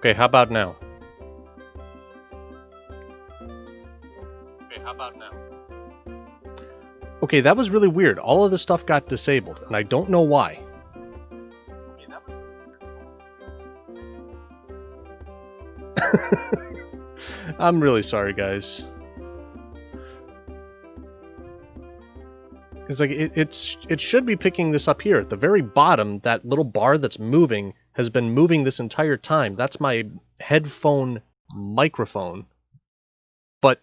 Okay, how about now? Okay, how about now? Okay, that was really weird. All of the stuff got disabled, and I don't know why. Okay, that was I'm really sorry, guys. Because like it should be picking this up here at the very bottom. That little bar that's moving has been moving this entire time. That's my headphone microphone, but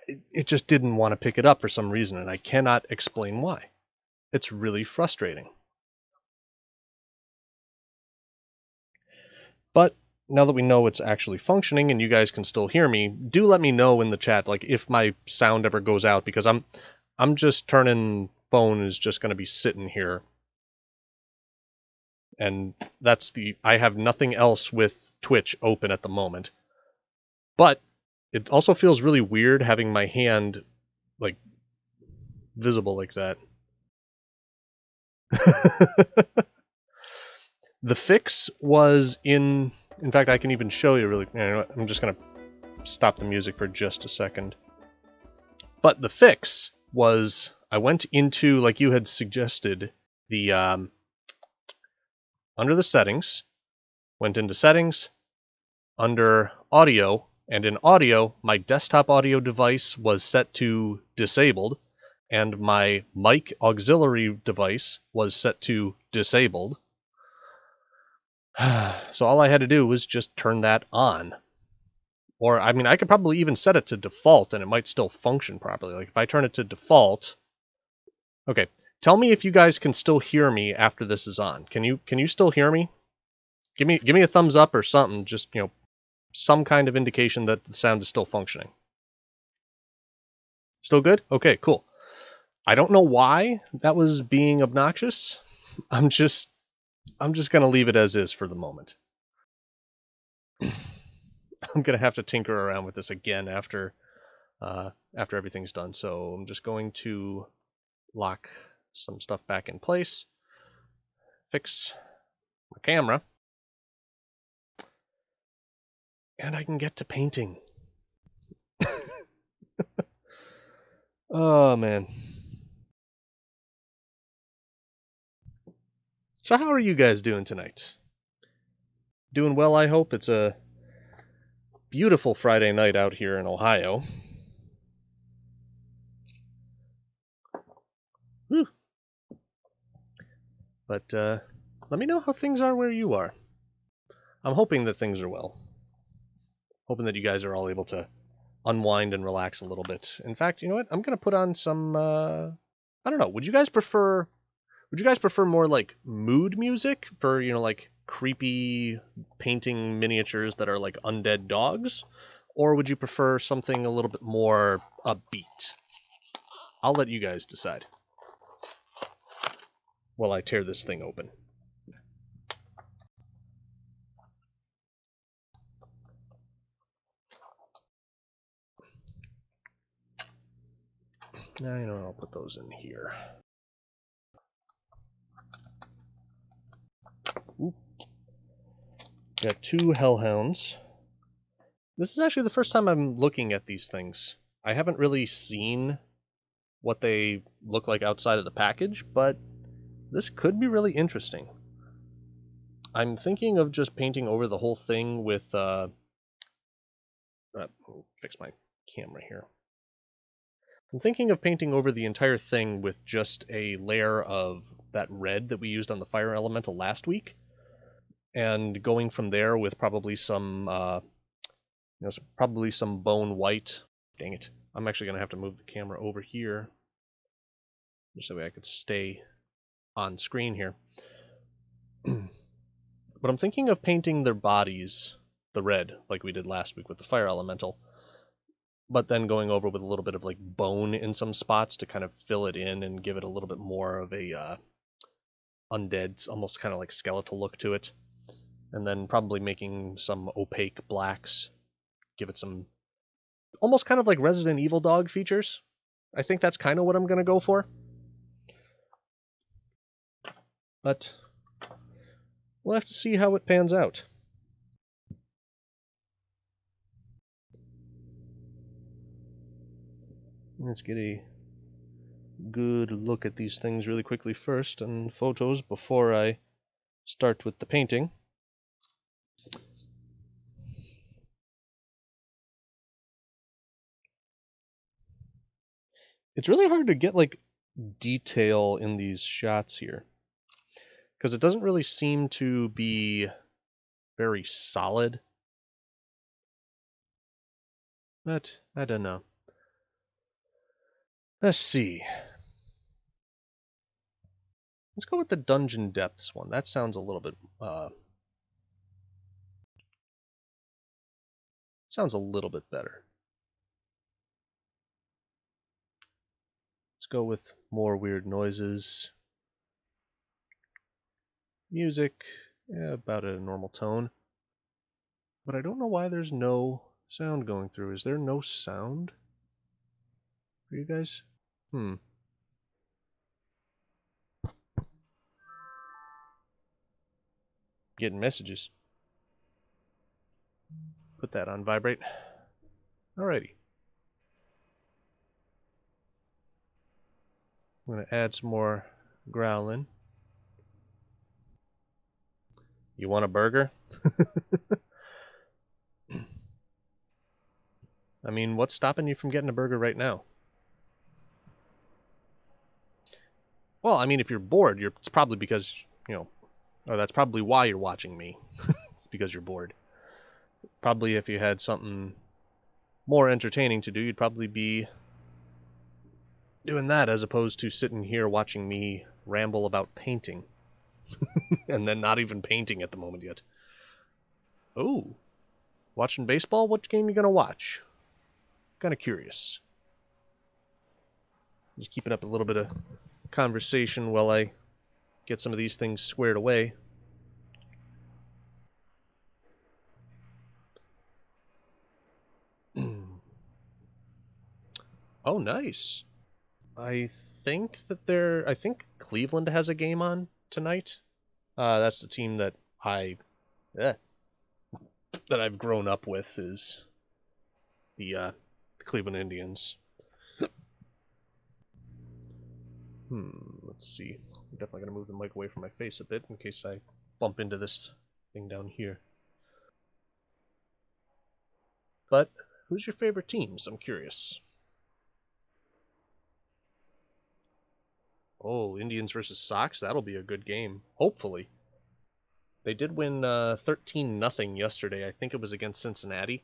it just didn't want to pick it up for some reason, and I cannot explain why. It's really frustrating. But now that we know it's actually functioning and you guys can still hear me, do let me know in the chat, like, if my sound ever goes out, because I'm just turning phone is just going to be sitting here. And I have nothing else with Twitch open at the moment. But it also feels really weird having my hand, like, visible like that. The fix was in fact, I can even show you really, I'm just going to stop the music for just a second. But the fix was, I went into, like you had suggested, the, under the settings, went into settings, under audio, and in audio, my desktop audio device was set to disabled, and my mic auxiliary device was set to disabled. So all I had to do was just turn that on. Or, I mean, I could probably even set it to default and it might still function properly. Like, if I turn it to default... Okay, tell me if you guys can still hear me after this is on. Can you still hear me? Give me a thumbs up or something, just, some kind of indication that the sound is still functioning. Still good? Okay, cool. I don't know why that was being obnoxious. I'm just gonna leave it as is for the moment. I'm gonna have to tinker around with this again after everything's done. So I'm just going to lock some stuff back in place, fix my camera, and I can get to painting. Oh man. So how are you guys doing tonight? Doing well, I hope. It's a beautiful Friday night out here in Ohio. Whew. But let me know how things are where you are. I'm hoping that things are well. Hoping that you guys are all able to unwind and relax a little bit. In fact, you know what? I'm gonna put on some. I don't know. Would you guys prefer more like mood music for, like creepy painting miniatures that are like undead dogs, or would you prefer something a little bit more upbeat? I'll let you guys decide while I tear this thing open. Now, I'll put those in here. Ooh. Got 2 hellhounds. This is actually the first time I'm looking at these things. I haven't really seen what they look like outside of the package, but this could be really interesting. I'm thinking of just painting over the whole thing with, fix my camera here. I'm thinking of painting over the entire thing with just a layer of that red that we used on the fire elemental last week, and going from there with probably some, probably some bone white. Dang it. I'm actually going to have to move the camera over here, just so I could stay on screen here. But I'm thinking of painting their bodies the red, like we did last week with the fire elemental, but then going over with a little bit of like bone in some spots to kind of fill it in and give it a little bit more of a undead, almost kind of like skeletal look to it. And then probably making some opaque blacks, give it some almost kind of like Resident Evil dog features. I think that's kind of what I'm going to go for. But we'll have to see how it pans out. Let's get a good look at these things really quickly first, and photos before I start with the painting. It's really hard to get like detail in these shots here, because it doesn't really seem to be very solid. But I don't know. Let's see. Let's go with the Dungeon Depths one. That sounds a little bit better. Let's go with more weird noises. Music, yeah, about at a normal tone. But I don't know why there's no sound going through. Is there no sound for you guys? Getting messages. Put that on vibrate. Alrighty. I'm going to add some more growling. You want a burger? I mean, what's stopping you from getting a burger right now? Well, I mean, if you're bored, it's probably because, or that's probably why you're watching me. It's because you're bored. Probably if you had something more entertaining to do, you'd probably be doing that as opposed to sitting here watching me ramble about painting. And then not even painting at the moment yet. Oh, watching baseball? What game you gonna watch? Kind of curious. Just keeping up a little bit of conversation while I get some of these things squared away. Oh, nice. I think Cleveland has a game on tonight. That's the team that that I've grown up with is the Cleveland Indians. Let's see. I'm definitely gonna move the mic away from my face a bit in case I bump into this thing down here. But who's your favorite teams? I'm curious. Oh, Indians versus Sox. That'll be a good game. Hopefully. They did win 13-0 yesterday. I think it was against Cincinnati.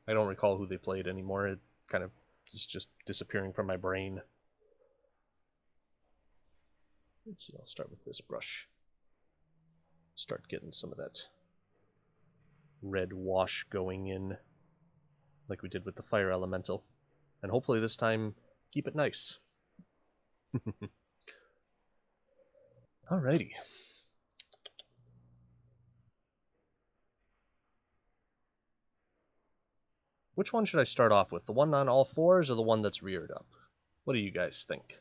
I don't recall who they played anymore. It kind of is just disappearing from my brain. Let's see, I'll start with this brush. Start getting some of that red wash going in like we did with the fire elemental. And hopefully this time, keep it nice. Alrighty. Which one should I start off with? The one on all fours or the one that's reared up? What do you guys think?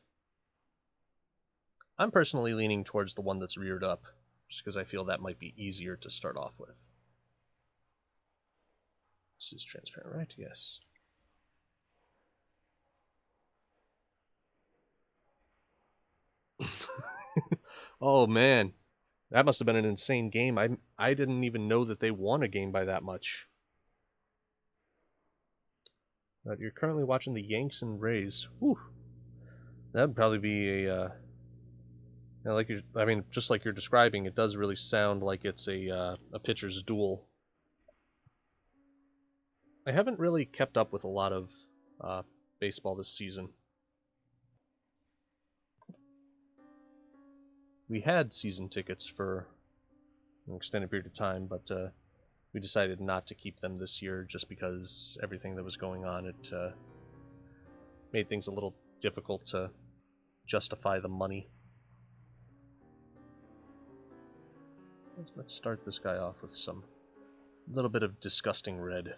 I'm personally leaning towards the one that's reared up, just because I feel that might be easier to start off with. This is transparent, right? Yes. Oh man, that must have been an insane game. I didn't even know that they won a game by that much. You're currently watching the Yanks and Rays. Whew. That'd probably be a just like you're describing, it does really sound like it's a pitcher's duel. I haven't really kept up with a lot of baseball this season. We had season tickets for an extended period of time, but we decided not to keep them this year just because everything that was going on, it made things a little difficult to justify the money. Let's start this guy off with some little bit of disgusting red.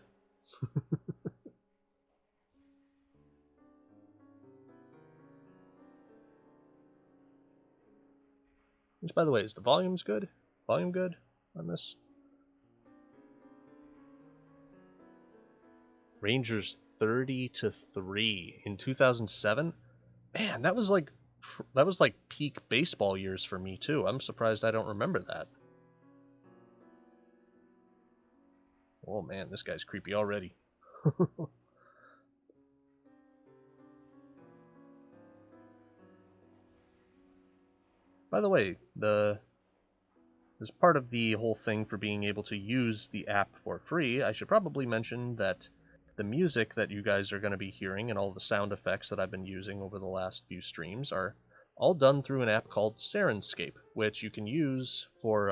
Which, by the way, is the volume good? Volume good on this? Rangers 30-3 in 2007. Man, that was like peak baseball years for me too. I'm surprised I don't remember that. Oh man, this guy's creepy already. By the way, as part of the whole thing for being able to use the app for free, I should probably mention that the music that you guys are going to be hearing and all the sound effects that I've been using over the last few streams are all done through an app called Sirenscape, which you can use for,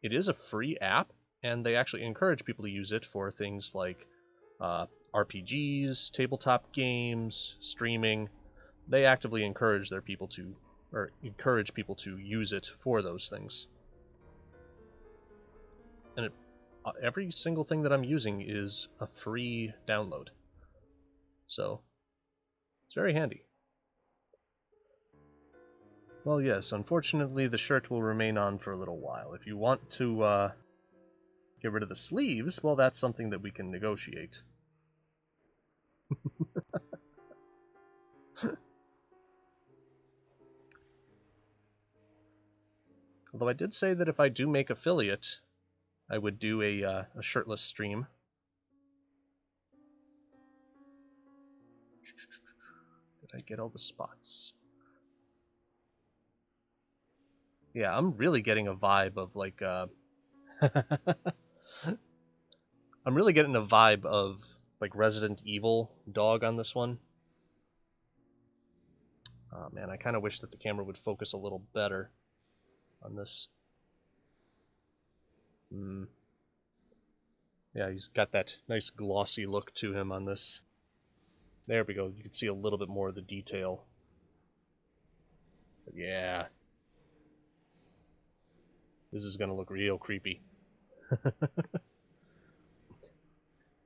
it is a free app, and they actually encourage people to use it for things like RPGs, tabletop games, streaming. They actively encourage people to use it for those things. And every single thing that I'm using is a free download. So, it's very handy. Well, yes, unfortunately the shirt will remain on for a little while. If you want to get rid of the sleeves, well, that's something that we can negotiate. Although I did say that if I do make affiliate, I would do a shirtless stream. Did I get all the spots? Yeah, I'm really getting a vibe of like I'm really getting a vibe of like Resident Evil dog on this one. Oh man, I kind of wish that the camera would focus a little better on this. Yeah, he's got that nice glossy look to him on this. There we go. You can see a little bit more of the detail. But yeah. This is going to look real creepy.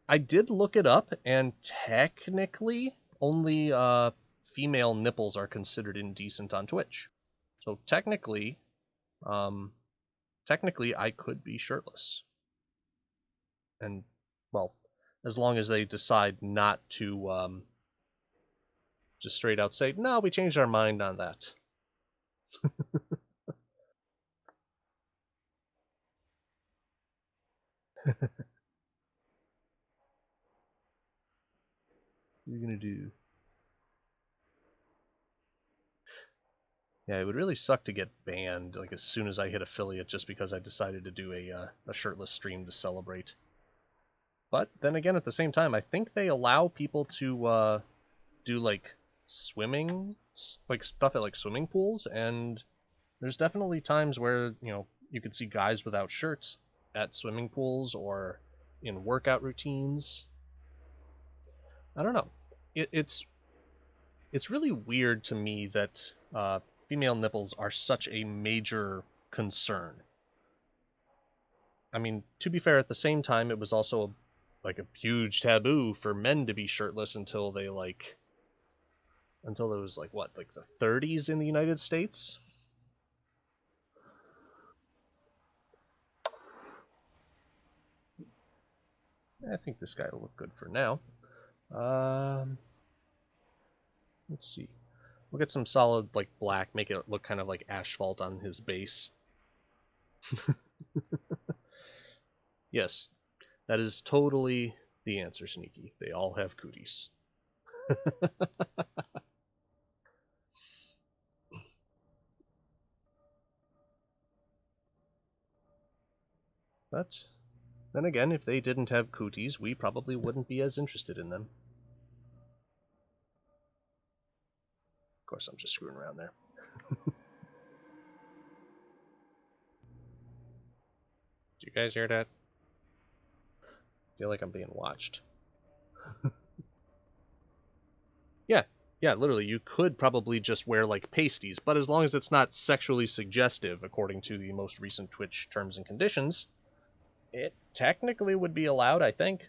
I did look it up, and technically, only female nipples are considered indecent on Twitch. So technically, I could be shirtless. And, well, as long as they decide not to just straight out say, no, we changed our mind on that. What are you going to do? Yeah, it would really suck to get banned like as soon as I hit affiliate just because I decided to do a shirtless stream to celebrate. But then again, at the same time, I think they allow people to do like swimming, like stuff at like swimming pools, and there's definitely times where you could see guys without shirts at swimming pools or in workout routines. I don't know. It's really weird to me that female nipples are such a major concern. I mean, to be fair, at the same time, it was also like a huge taboo for men to be shirtless until it was like what, like the 30s in the United States? I think this guy will look good for now. Let's see. We'll get some solid like black, make it look kind of like asphalt on his base. Yes, that is totally the answer, Sneaky. They all have cooties. But then again, if they didn't have cooties, we probably wouldn't be as interested in them. Of course, I'm just screwing around there. Do you guys hear that? I feel like I'm being watched. Yeah, literally, you could probably just wear like pasties, but as long as it's not sexually suggestive, according to the most recent Twitch terms and conditions, it technically would be allowed, I think.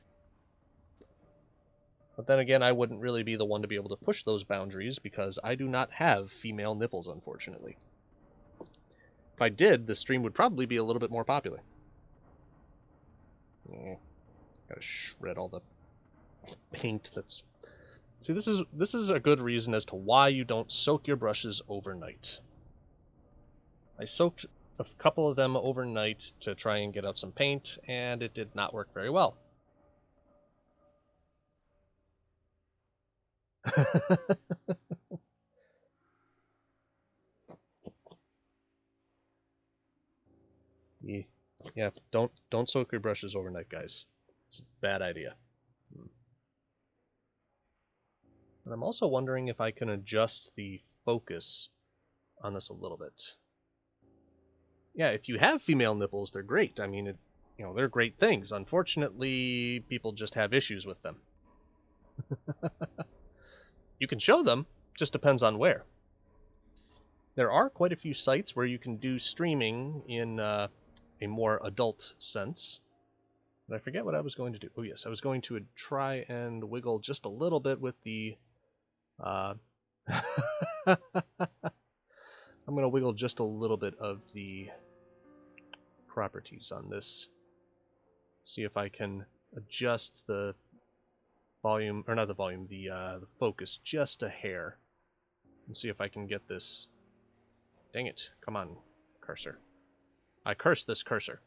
But then again, I wouldn't really be the one to be able to push those boundaries because I do not have female nipples, unfortunately. If I did, the stream would probably be a little bit more popular. Gotta shred all the paint that's... See, this is a good reason as to why you don't soak your brushes overnight. I soaked a couple of them overnight to try and get out some paint, and it did not work very well. Yeah, don't soak your brushes overnight, guys. It's a bad idea. And I'm also wondering if I can adjust the focus on this a little bit. Yeah, if you have female nipples, they're great. I mean, they're great things. Unfortunately, people just have issues with them. You can show them, just depends on where. There are quite a few sites where you can do streaming in a more adult sense. But I forget what I was going to do. Oh yes, I was going to try and wiggle just a little bit with the... I'm going to wiggle just a little bit of the properties on this. See if I can adjust the volume, or not the volume, the focus just a hair. And see if I can get this... Dang it. Come on, cursor. I curse this cursor.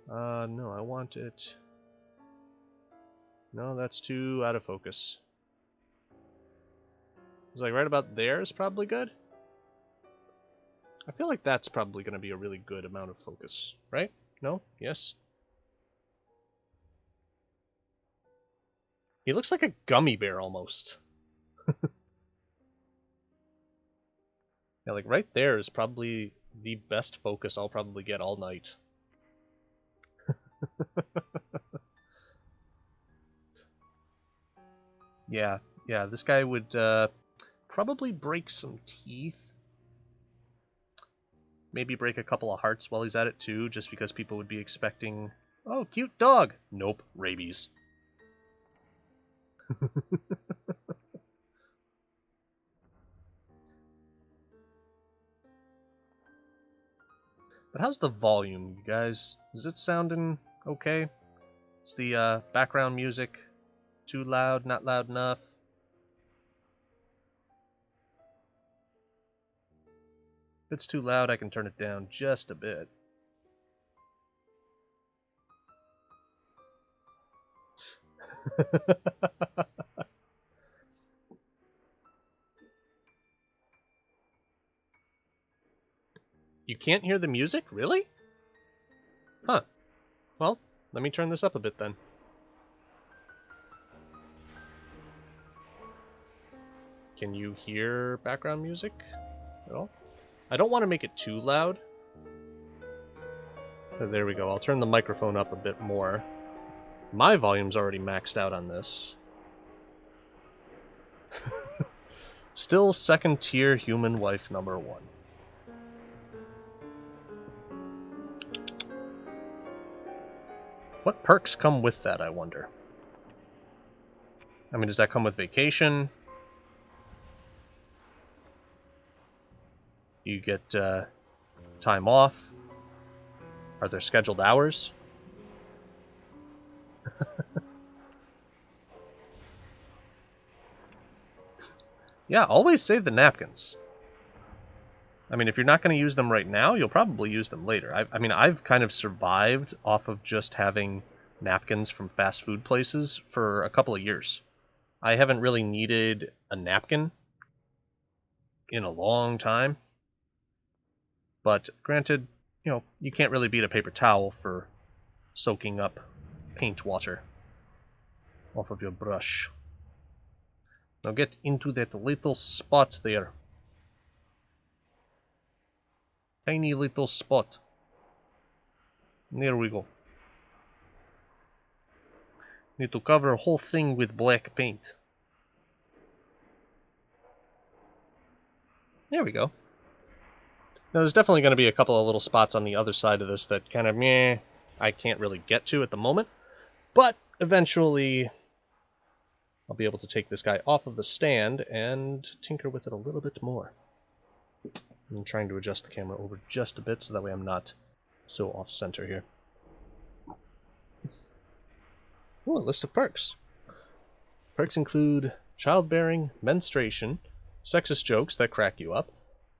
No, I want it... No, that's too out of focus. It's like right about there is probably good. I feel like that's probably going to be a really good amount of focus, right? No? Yes? He looks like a gummy bear almost. Yeah, like right there is probably the best focus I'll probably get all night. Yeah, this guy would probably break some teeth. Maybe break a couple of hearts while he's at it too, just because people would be expecting, oh, cute dog. Nope, rabies. But how's the volume, you guys? Is it sounding okay? Is the background music too loud, not loud enough? If it's too loud, I can turn it down just a bit. You can't hear the music? Really? Huh. Well, let me turn this up a bit then. Can you hear background music at all? I don't want to make it too loud. Oh, there we go. I'll turn the microphone up a bit more. My volume's already maxed out on this. Still second tier human wife number 1. What perks come with that, I wonder? I mean, does that come with vacation? You get time off? Are there scheduled hours? Yeah, always save the napkins. I mean, if you're not going to use them right now, you'll probably use them later. I mean, I've kind of survived off of just having napkins from fast food places for a couple of years. I haven't really needed a napkin in a long time. But granted, you can't really beat a paper towel for soaking up paint water off of your brush. Now get into that little spot there. Tiny little spot. There we go. Need to cover a whole thing with black paint. There we go. Now there's definitely going to be a couple of little spots on the other side of this that kind of meh, I can't really get to at the moment. But eventually I'll be able to take this guy off of the stand and tinker with it a little bit more. I'm trying to adjust the camera over just a bit so that way I'm not so off-center here. Ooh, a list of perks. Perks include childbearing, menstruation, sexist jokes that crack you up,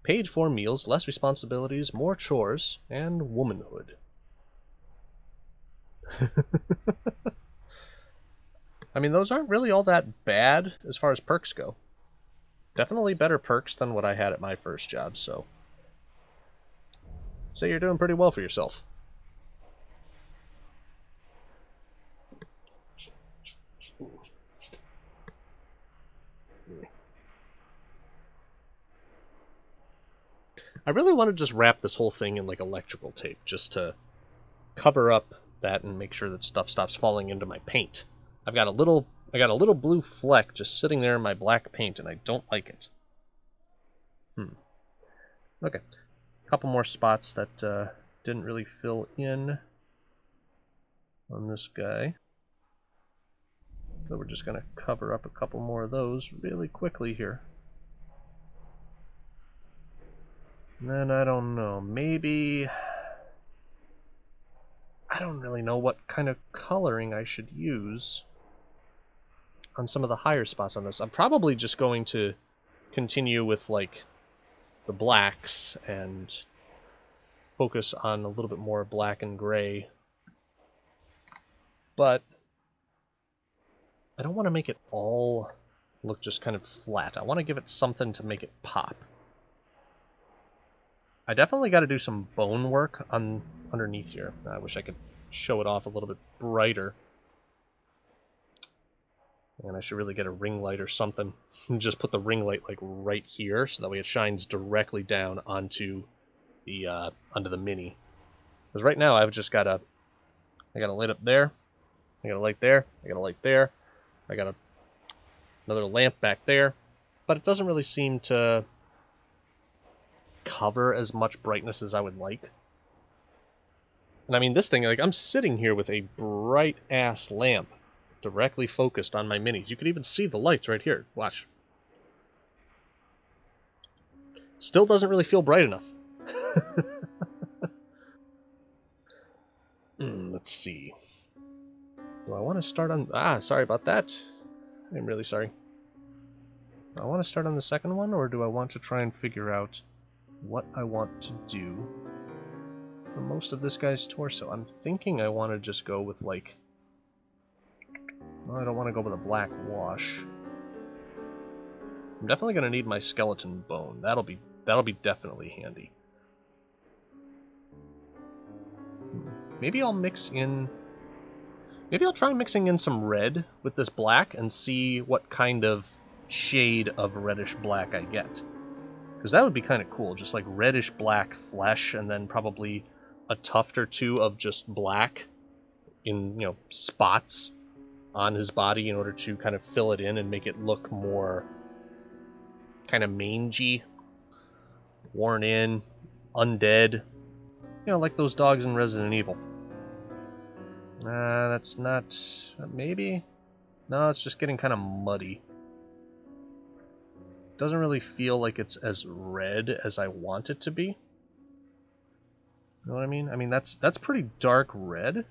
paid for meals, less responsibilities, more chores, and womanhood. I mean, those aren't really all that bad as far as perks go. Definitely better perks than what I had at my first job, so say you're doing pretty well for yourself. I really want to just wrap this whole thing in like electrical tape just to cover up that and make sure that stuff stops falling into my paint. I got a little blue fleck just sitting there in my black paint and I don't like it. Okay. A couple more spots that didn't really fill in on this guy. So we're just going to cover up a couple more of those really quickly here. And then I don't know, maybe... I don't really know what kind of coloring I should use on some of the higher spots on this. I'm probably just going to continue with like the blacks and focus on a little bit more black and gray. But I don't want to make it all look just kind of flat. I want to give it something to make it pop. I definitely got to do some bone work on underneath here. I wish I could show it off a little bit brighter. And I should really get a ring light or something. Just put the ring light like right here, so that way it shines directly down onto the Mini. Because right now I've just got I got a light up there, I got a light there, I got a light there, I got another lamp back there, but it doesn't really seem to cover as much brightness as I would like. And I mean, this thing, like, I'm sitting here with a bright ass lamp directly focused on my minis. You can even see the lights right here. Watch. Still doesn't really feel bright enough. Let's see. Do I want to start on... sorry about that. I'm really sorry. Do I want to start on the second one, or do I want to try and figure out what I want to do for most of this guy's torso? I'm thinking I want to just go with, like... Well, I don't want to go with a black wash. I'm definitely going to need my skeleton bone. That'll be definitely handy. Maybe I'll mix in... Maybe I'll try mixing in some red with this black and see what kind of shade of reddish black I get. Because that would be kind of cool, just like reddish black flesh and then probably a tuft or two of just black in, you know, spots on his body in order to kind of fill it in and make it look more kind of mangy, worn in, undead. You know, like those dogs in Resident Evil. That's not... maybe? No, it's just getting kind of muddy. Doesn't really feel like it's as red as I want it to be. You know what I mean? I mean, that's pretty dark red.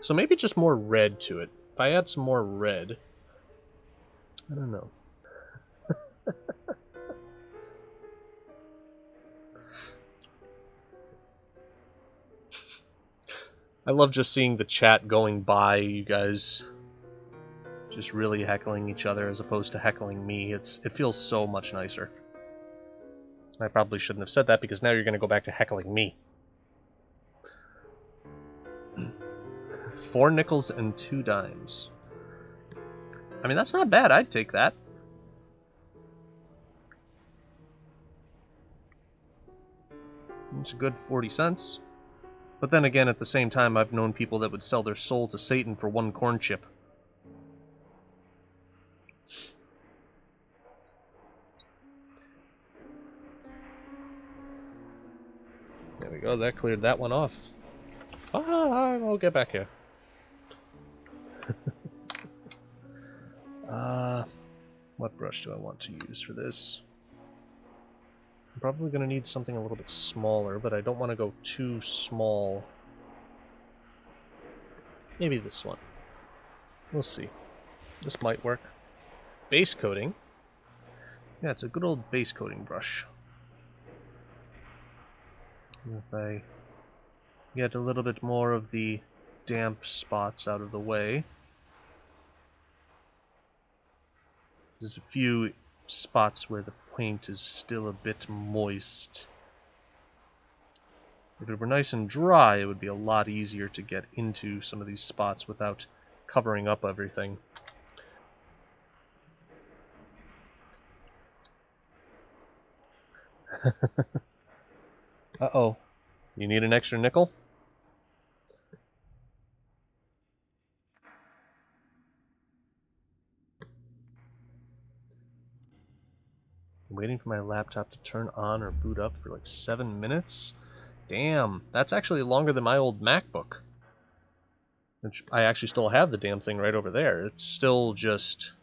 So maybe just more red to it. If I add some more red... I don't know. I love just seeing the chat going by, you guys just really heckling each other as opposed to heckling me. It feels so much nicer. I probably shouldn't have said that because now you're going to go back to heckling me. 4 nickels and 2 dimes. I mean, that's not bad. I'd take that. It's a good 40 cents. But then again, at the same time, I've known people that would sell their soul to Satan for 1 corn chip. There we go, that cleared that one off. I'll get back here. What brush do I want to use for this? I'm probably going to need something a little bit smaller, but I don't want to go too small Maybe this one. We'll see. This might work. Base coating. Yeah, it's a good old base coating brush. If I get a little bit more of the damp spots out of the way. There's a few spots where the paint is still a bit moist. If it were nice and dry, it would be a lot easier to get into some of these spots without covering up everything. Uh-oh. You need an extra nickel? I'm waiting for my laptop to turn on or boot up for like 7 minutes? Damn, that's actually longer than my old MacBook. Which I actually still have the damn thing right over there. It's still just...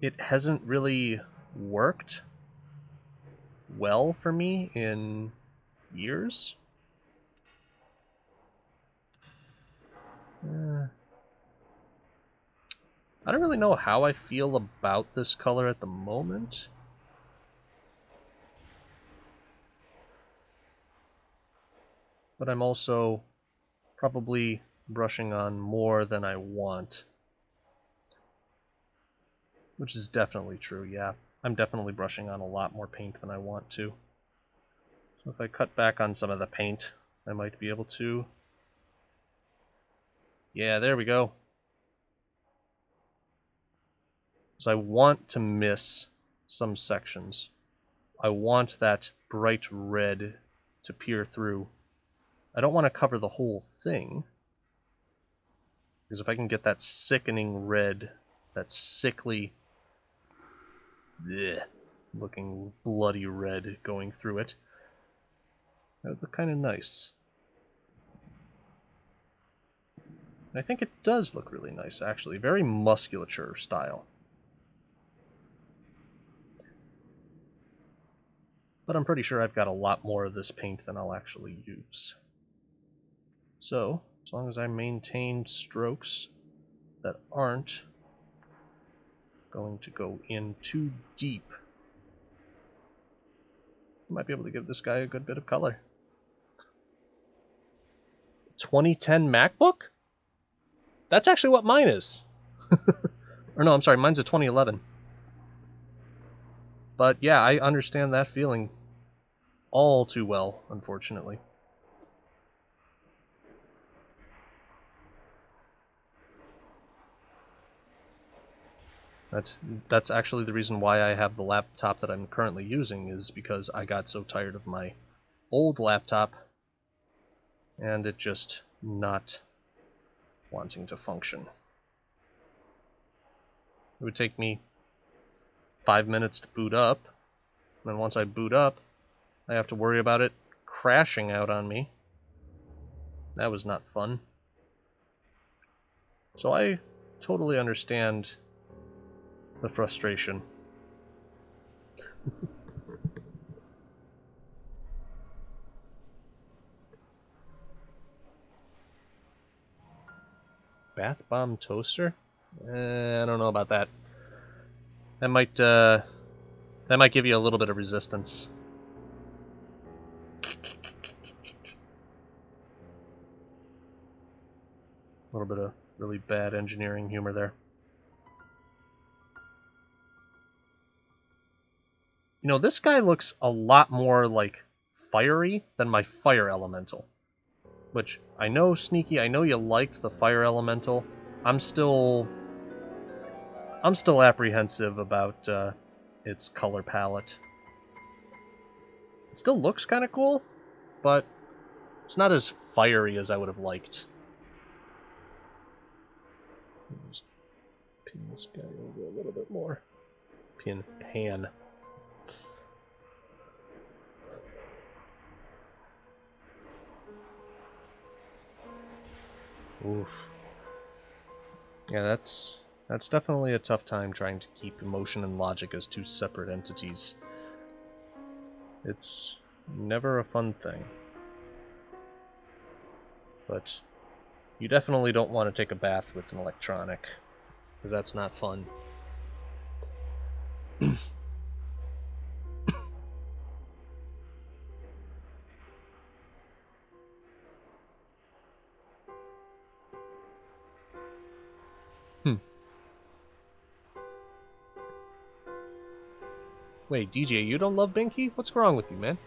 It hasn't really worked well for me in years. I don't really know how I feel about this color at the moment. But I'm also probably brushing on more than I want. Which is definitely true, yeah. I'm definitely brushing on a lot more paint than I want to. So if I cut back on some of the paint, I might be able to... Yeah, there we go. So I want to miss some sections. I want that bright red to peer through. I don't want to cover the whole thing. Because if I can get that sickening red, that sickly, bleh, looking bloody red going through it, that would look kind of nice. And I think it does look really nice, actually. Very musculature style. But I'm pretty sure I've got a lot more of this paint than I'll actually use. So, as long as I maintain strokes that aren't going to go in too deep, I might be able to give this guy a good bit of color. 2010 MacBook? That's actually what mine is. Or no, I'm sorry, mine's a 2011. But yeah, I understand that feeling all too well, unfortunately. That's actually the reason why I have the laptop that I'm currently using, is because I got so tired of my old laptop and it just not wanting to function. It would take me 5 minutes to boot up, and then once I boot up, I have to worry about it crashing out on me. That was not fun. So I totally understand the frustration. Bath bomb toaster? I don't know about that. That might give you a little bit of resistance. A little bit of really bad engineering humor there. You know, this guy looks a lot more like fiery than my fire elemental. Which, I know, Sneaky, I know you liked the fire elemental. I'm still apprehensive about its color palette. It still looks kind of cool, but it's not as fiery as I would have liked. Just pin this guy over a little bit more. Pan. Oof. Yeah, that's definitely a tough time trying to keep emotion and logic as two separate entities. It's never a fun thing. But You definitely don't want to take a bath with an electronic, because that's not fun. Wait, DJ, you don't love Binky? What's wrong with you, man?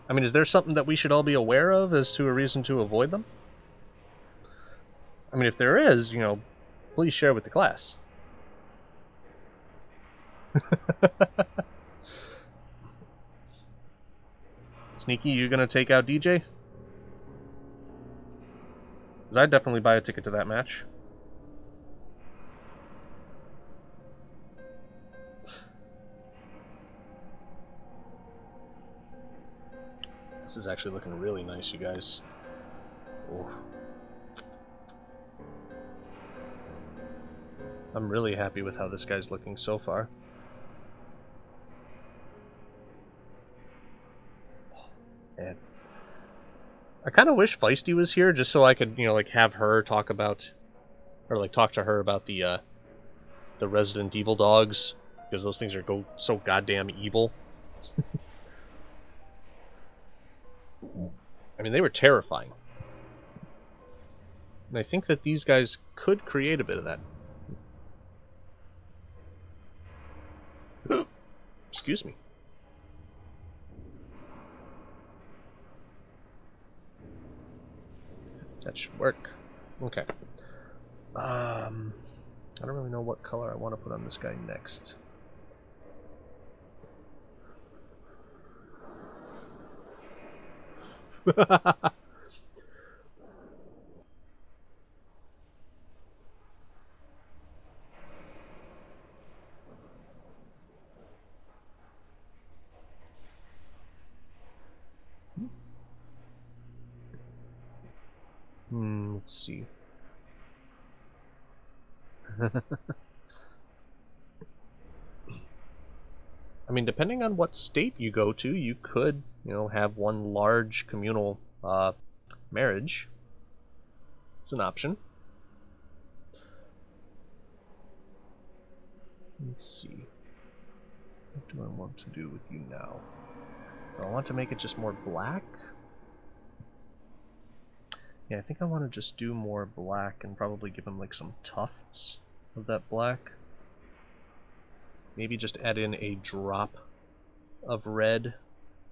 I mean, is there something that we should all be aware of as to a reason to avoid them? I mean, if there is, you know, please share with the class. Sneaky, you gonna take out DJ? Because I'd definitely buy a ticket to that match. This is actually looking really nice, you guys. Oof. I'm really happy with how this guy's looking so far. Man. I kind of wish Feisty was here just so I could, you know, like have her talk about, or like talk to her about the Resident Evil dogs, because those things are so goddamn evil. I mean, they were terrifying. And I think that these guys could create a bit of that. Excuse me. That should work. Okay. I don't really know what color I want to put on this guy next. Let's see. I mean, depending on what state you go to, you could, you know, have one large communal marriage. It's an option. Let's see. What do I want to do with you now? Do I want to make it just more black? Yeah, I think I want to just do more black and probably give him like some tufts of that black. Maybe just add in a drop of red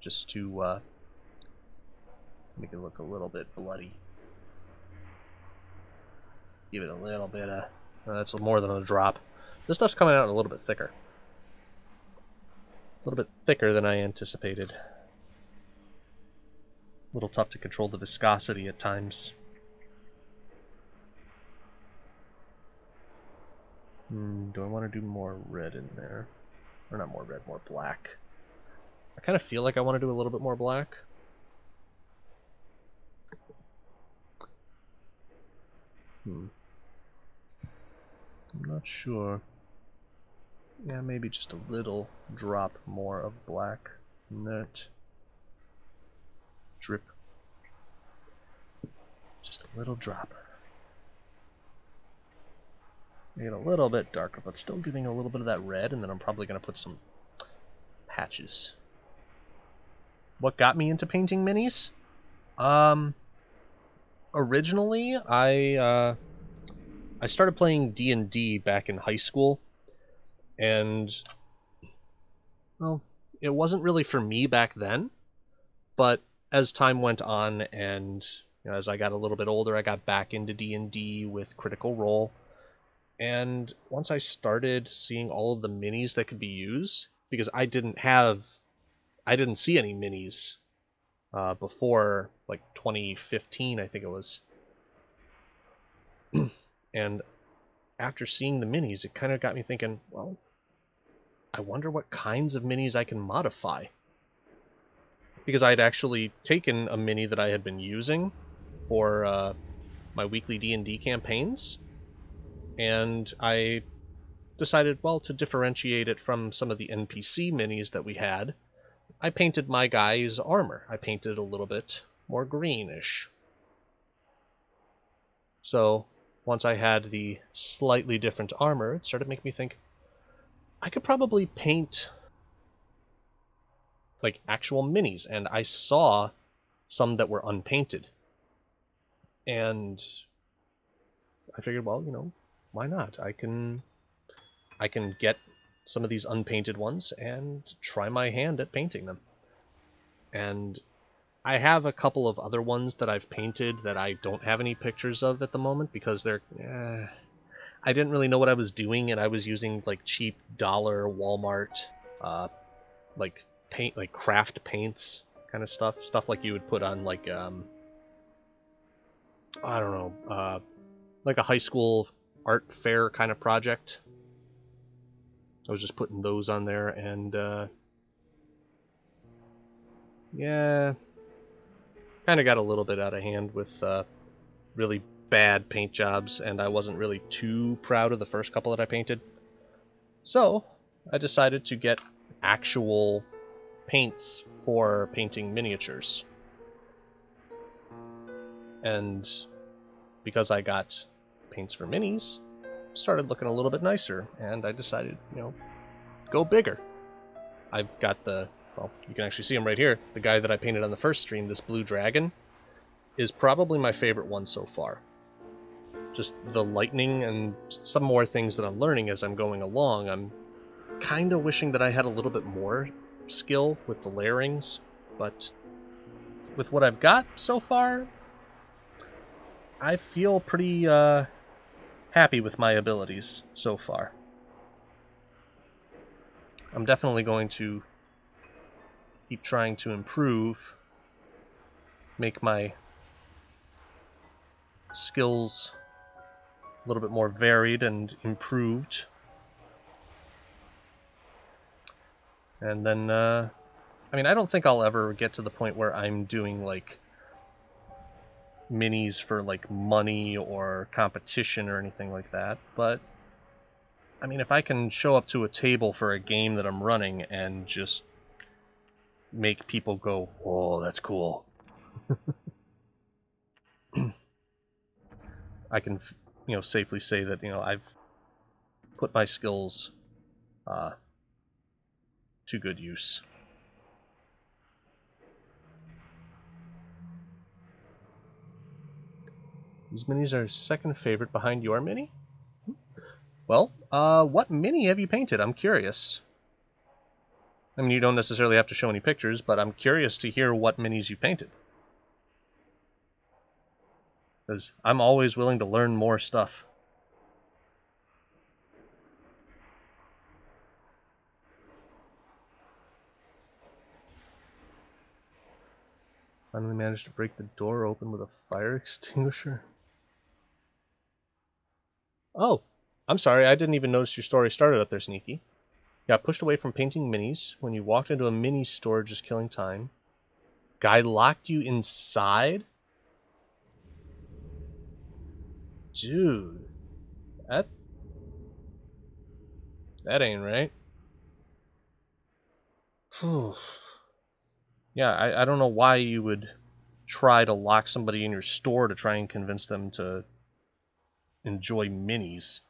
just to make it look a little bit bloody. Give it a little bit of... that's more than a drop. This stuff's coming out a little bit thicker. A little bit thicker than I anticipated. A little tough to control the viscosity at times. Do I want to do more red in there? Or not more red, more black. I kind of feel like I want to do a little bit more black. I'm not sure. Yeah, maybe just a little drop more of black in that. Drip. Just a little drop. Make it a little bit darker, but still giving a little bit of that red, and then I'm probably going to put some patches. What got me into painting minis? Originally, I started playing D&D back in high school, and, well, it wasn't really for me back then, but as time went on and, you know, as I got a little bit older, I got back into D&D with Critical Role, and once I started seeing all of the minis that could be used, because I didn't see any minis before, like, 2015, I think it was. And after seeing the minis, it kind of got me thinking, well, I wonder what kinds of minis I can modify. Because I had actually taken a mini that I had been using for my weekly D&D campaigns, and I decided, well, to differentiate it from some of the NPC minis that we had, I painted my guy's armor. I painted a little bit more greenish. So once I had the slightly different armor, it started making me think, I could probably paint like actual minis, and I saw some that were unpainted. And I figured, well, why not? I can get some of these unpainted ones and try my hand at painting them. And I have a couple of other ones that I've painted that I don't have any pictures of at the moment because I didn't really know what I was doing, and I was using like cheap dollar Walmart uh, like paint, like craft paints kind of stuff like you would put on like I don't know, like a high school art fair kind of project. I was just putting those on there, and yeah, kind of got a little bit out of hand with really bad paint jobs, and I wasn't really too proud of the first couple that I painted. So I decided to get actual paints for painting miniatures. And because I got paints for minis, started looking a little bit nicer, and I decided, go bigger. I've got well, you can actually see him right here. The guy that I painted on the first stream, this blue dragon, is probably my favorite one so far. Just the lightning and some more things that I'm learning as I'm going along. I'm kind of wishing that I had a little bit more skill with the layerings, but with what I've got so far, I feel pretty happy with my abilities so far. I'm definitely going to keep trying to improve, make my skills a little bit more varied and improved. And then, I don't think I'll ever get to the point where I'm doing, like, minis for, like, money or competition or anything like that, but, if I can show up to a table for a game that I'm running and just make people go, "Oh, that's cool," I can, safely say that, I've put my skills to good use. These minis are second favorite behind your mini? Well, what mini have you painted? I'm curious. You don't necessarily have to show any pictures, but I'm curious to hear what minis you painted. Because I'm always willing to learn more stuff. Finally managed to break the door open with a fire extinguisher. Oh, I'm sorry, I didn't even notice your story started up there, Sneaky. Got pushed away from painting minis when you walked into a mini store just killing time. Guy locked you inside? Dude, that ain't right. Whew. Yeah, I don't know why you would try to lock somebody in your store to try and convince them to enjoy minis.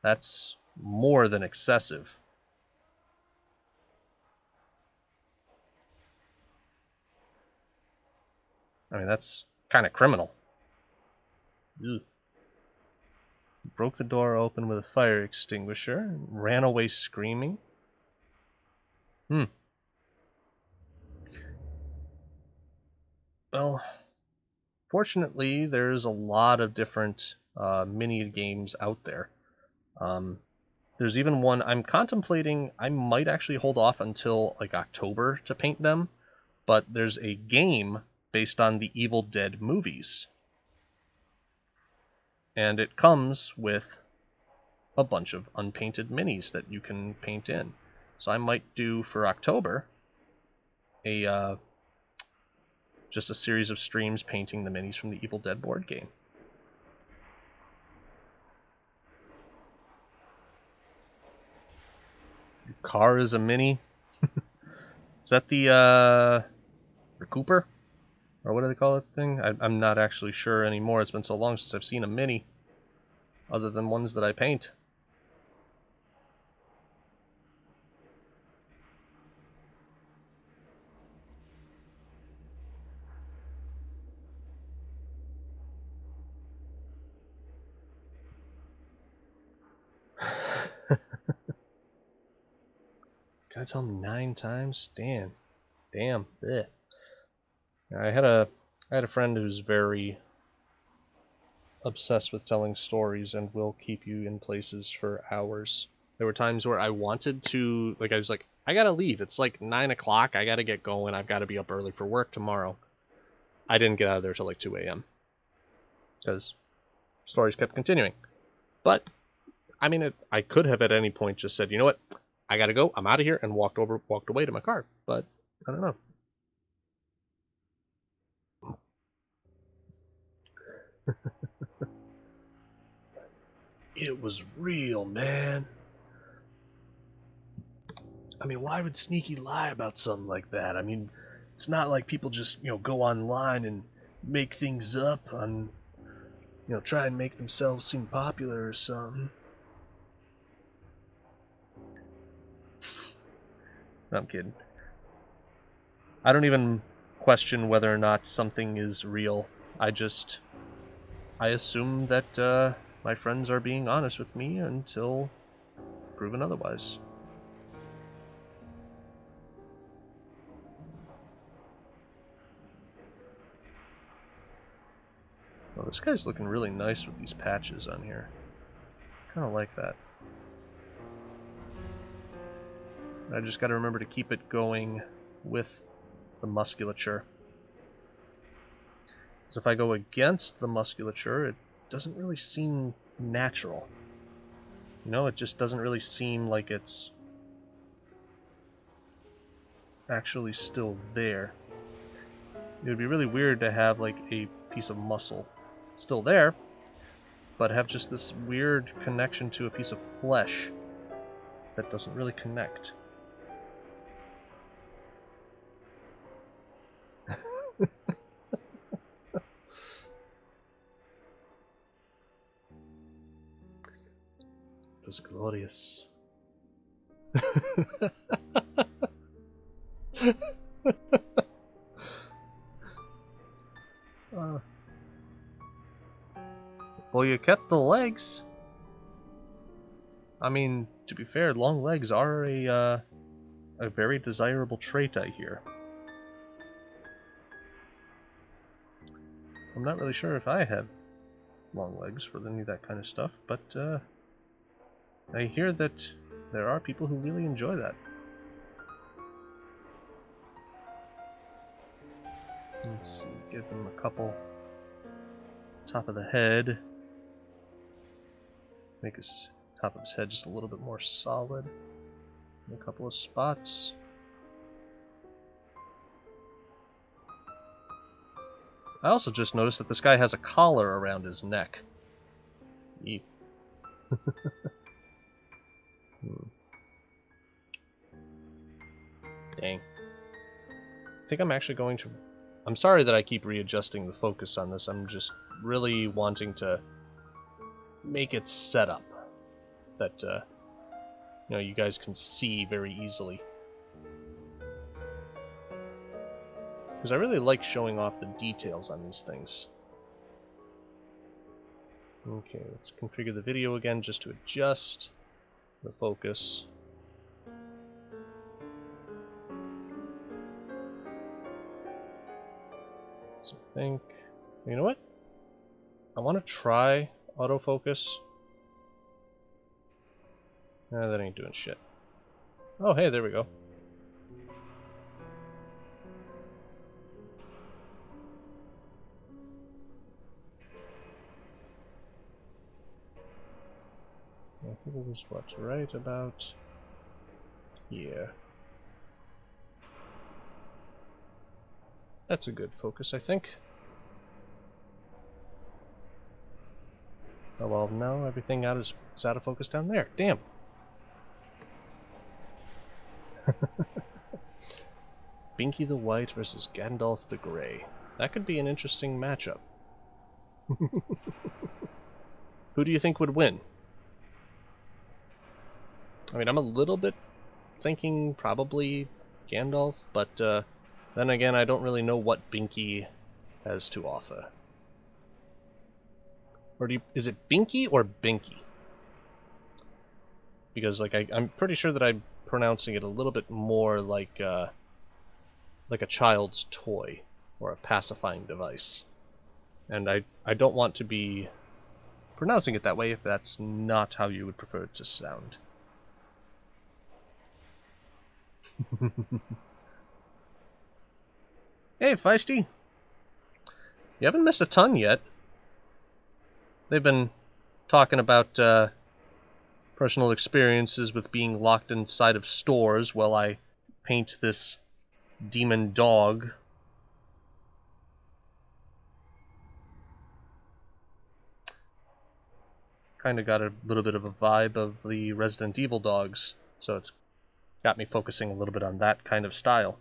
That's more than excessive. That's kind of criminal. Ugh. Broke the door open with a fire extinguisher and ran away screaming. Well, fortunately, there's a lot of different mini games out there. There's even one I'm contemplating. I might actually hold off until like October to paint them, but there's a game based on the Evil Dead movies. And it comes with a bunch of unpainted minis that you can paint in. So I might do for October just a series of streams painting the minis from the Evil Dead board game. Your car is a mini. Is that the Cooper? Or what do they call that thing? I'm not actually sure anymore. It's been so long since I've seen a mini. Other than ones that I paint. Gotta tell me 9 times? Damn. Blech. I had a friend who's very obsessed with telling stories and will keep you in places for hours. There were times where I wanted to, like, I was like, I gotta leave. It's like 9 o'clock. I gotta get going. I've got to be up early for work tomorrow. I didn't get out of there till like 2 a.m. because stories kept continuing. But I mean, I could have at any point just said, you know what, I gotta go. I'm out of here, and walked away to my car. But I don't know. It was real, man. I mean, why would Sneaky lie about something like that? I mean, it's not like people just, go online and make things up on, try and make themselves seem popular or something. I'm kidding. I don't even question whether or not something is real. I assume that my friends are being honest with me until proven otherwise. Well, this guy's looking really nice with these patches on here. Kind of like that. I just gotta remember to keep it going with the musculature. Because if I go against the musculature, it doesn't really seem natural. It just doesn't really seem like it's actually still there. It would be really weird to have like a piece of muscle still there, but have just this weird connection to a piece of flesh that doesn't really connect. It was glorious. Well, you kept the legs. I mean, to be fair, long legs are a very desirable trait, I hear. I'm not really sure if I have long legs for any of that kind of stuff, but I hear that there are people who really enjoy that. Let's see, give him a couple top of the head. Make his top of his head just a little bit more solid. And a couple of spots. I also just noticed that this guy has a collar around his neck. Yeet. Dang. I think I'm actually going to... I'm sorry that I keep readjusting the focus on this. I'm just really wanting to make it set up that, you guys can see very easily. Because I really like showing off the details on these things. Okay, let's configure the video again just to adjust the focus. So I think, you know what? I want to try autofocus. That ain't doing shit. Oh, hey, there we go. I think it was, what, right about here. That's a good focus, I think. Oh well, now everything is out of focus down there. Damn. Binky the White versus Gandalf the Grey. That could be an interesting matchup. Who do you think would win? I mean, I'm a little bit thinking probably Gandalf, but then again, I don't really know what Binky has to offer. Or is it Binky or Binky? Because like I'm pretty sure that I'm pronouncing it a little bit more like a child's toy or a pacifying device, and I don't want to be pronouncing it that way if that's not how you would prefer it to sound. Hey, Feisty! You haven't missed a ton yet. They've been talking about personal experiences with being locked inside of stores while I paint this demon dog. Kind of got a little bit of a vibe of the Resident Evil dogs, so it's got me focusing a little bit on that kind of style.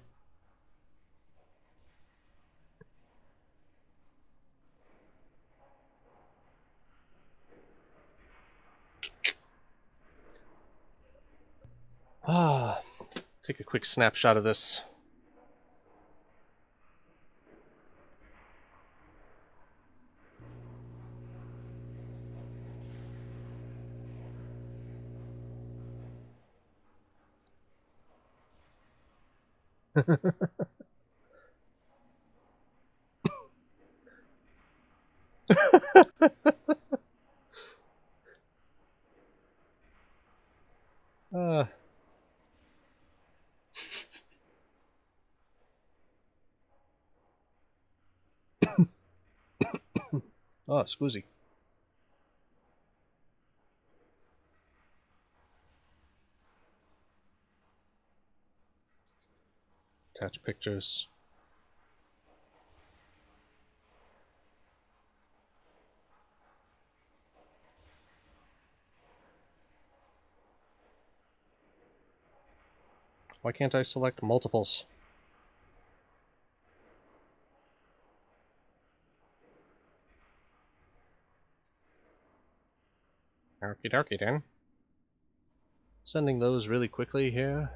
Take a quick snapshot of this. Oh, scusi. Attach pictures. Why can't I select multiples? Okie dokie then. Sending those really quickly here.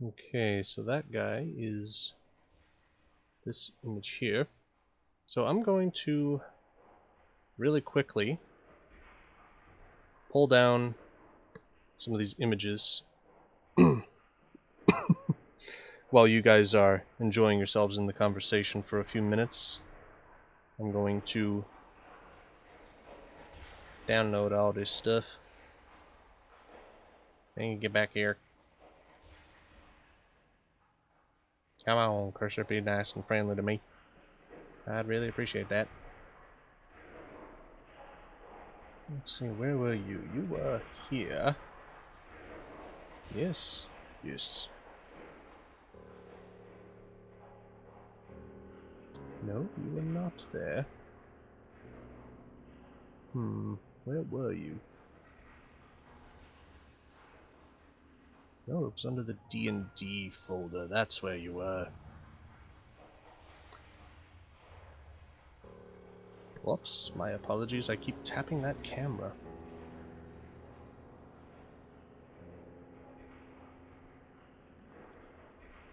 Okay, so that guy is this image here. So I'm going to really quickly pull down some of these images while you guys are enjoying yourselves in the conversation for a few minutes. I'm going to download all this stuff. Then you get back here. Come on, cursor, be nice and friendly to me. I'd really appreciate that. Let's see, where were you? You were here. Yes. Yes. No, you were not there. Where were you? No, it was under the D&D folder. That's where you were. Whoops, my apologies. I keep tapping that camera.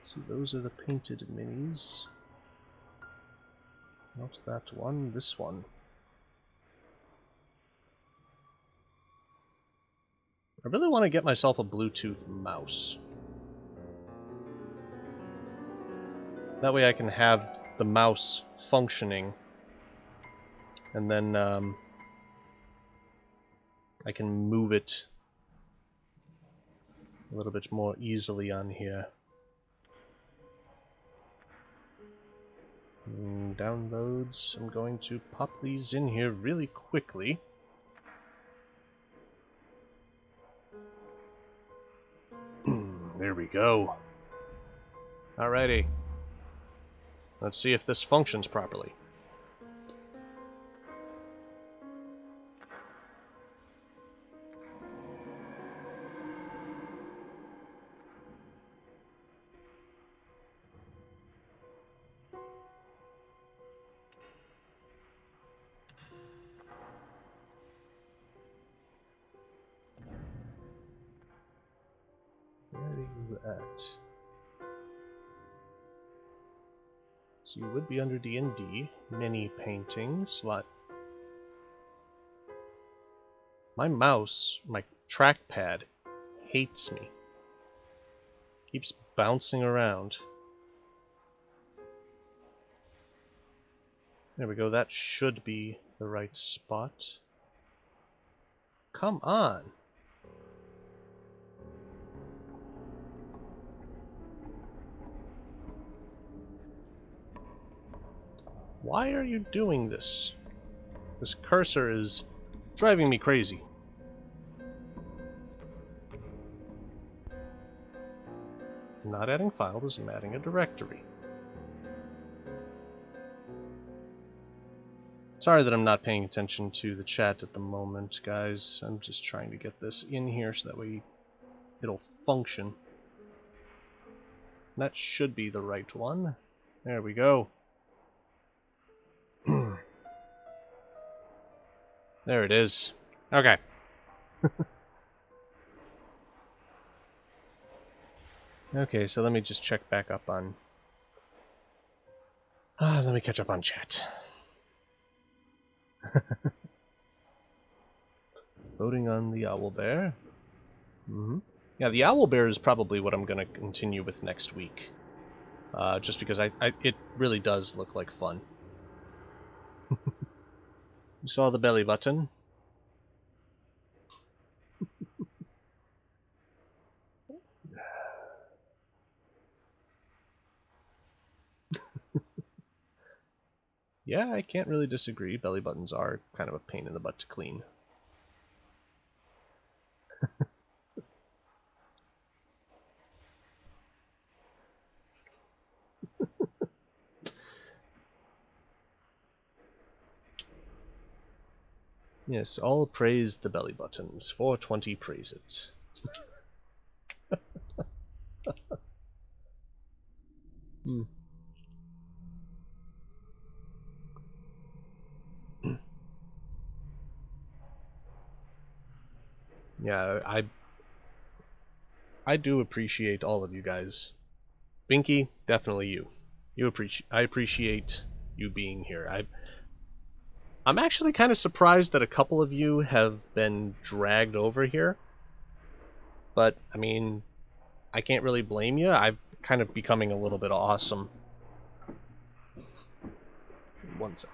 See, those are the painted minis. Not that one, this one. I really want to get myself a Bluetooth mouse. That way I can have the mouse functioning, and then I can move it a little bit more easily on here. Downloads. I'm going to pop these in here really quickly. There we go. Alrighty. Let's see if this functions properly. you at? So you would be under D&D. Mini painting. Slot. My mouse, my trackpad, hates me. Keeps bouncing around. There we go. That should be the right spot. Come on. Why are you doing this? This cursor is driving me crazy. I'm not adding files, I'm adding a directory. Sorry that I'm not paying attention to the chat at the moment, guys. I'm just trying to get this in here so that way it'll function. That should be the right one. There we go. There it is. Okay. Okay, so let me just check back up on... let me catch up on chat. Voting on the owlbear. Yeah, the owlbear is probably what I'm going to continue with next week. Just because it really does look like fun. You saw the belly button. Yeah, I can't really disagree. Belly buttons are kind of a pain in the butt to clean. Yes, all praise the belly buttons. 420 praise it. Yeah, I do appreciate all of you guys. Binky, definitely you. I appreciate you being here. I'm actually kind of surprised that a couple of you have been dragged over here. But, I mean, I can't really blame you. I'm kind of becoming a little bit awesome. One sec.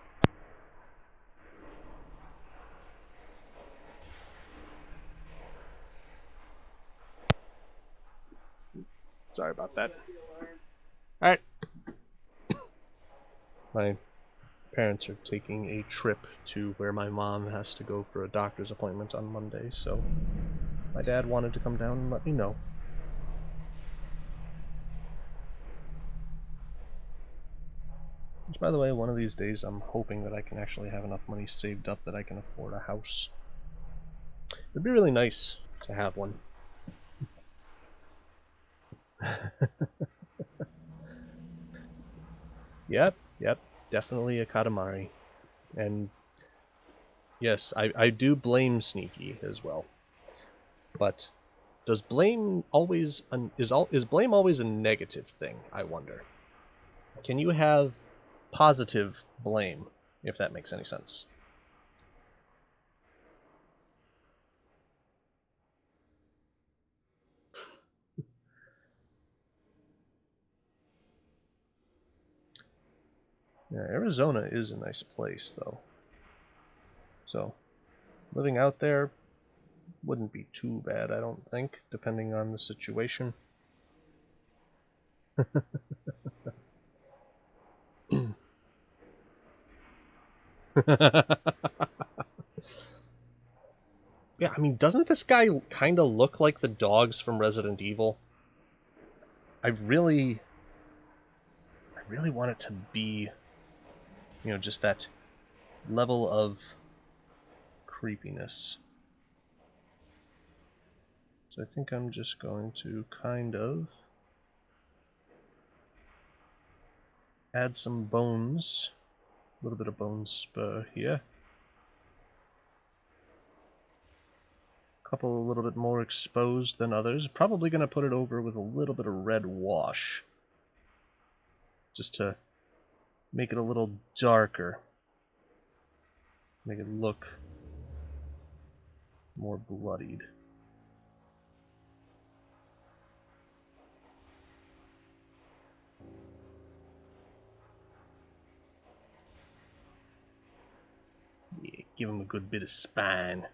Sorry about that. Alright. My parents are taking a trip to where my mom has to go for a doctor's appointment on Monday, so my dad wanted to come down and let me know. Which, by the way, one of these days I'm hoping that I can actually have enough money saved up that I can afford a house. It'd be really nice to have one. Yep, definitely a Katamari. And yes, I do blame Sneaky as well. But does blame always is blame always a negative thing, I wonder? Can you have positive blame, if that makes any sense? Yeah, Arizona is a nice place, though. So, living out there wouldn't be too bad, I don't think, depending on the situation. Yeah, I mean, doesn't this guy kind of look like the dogs from Resident Evil? I really want it to be, you know, just that level of creepiness. So I think I'm just going to kind of add some bones, a little bit of bone spur here. A couple a little bit more exposed than others. Probably going to put it over with a little bit of red wash. Just to make it a little darker. Make it look more bloodied. Yeah, give him a good bit of spine.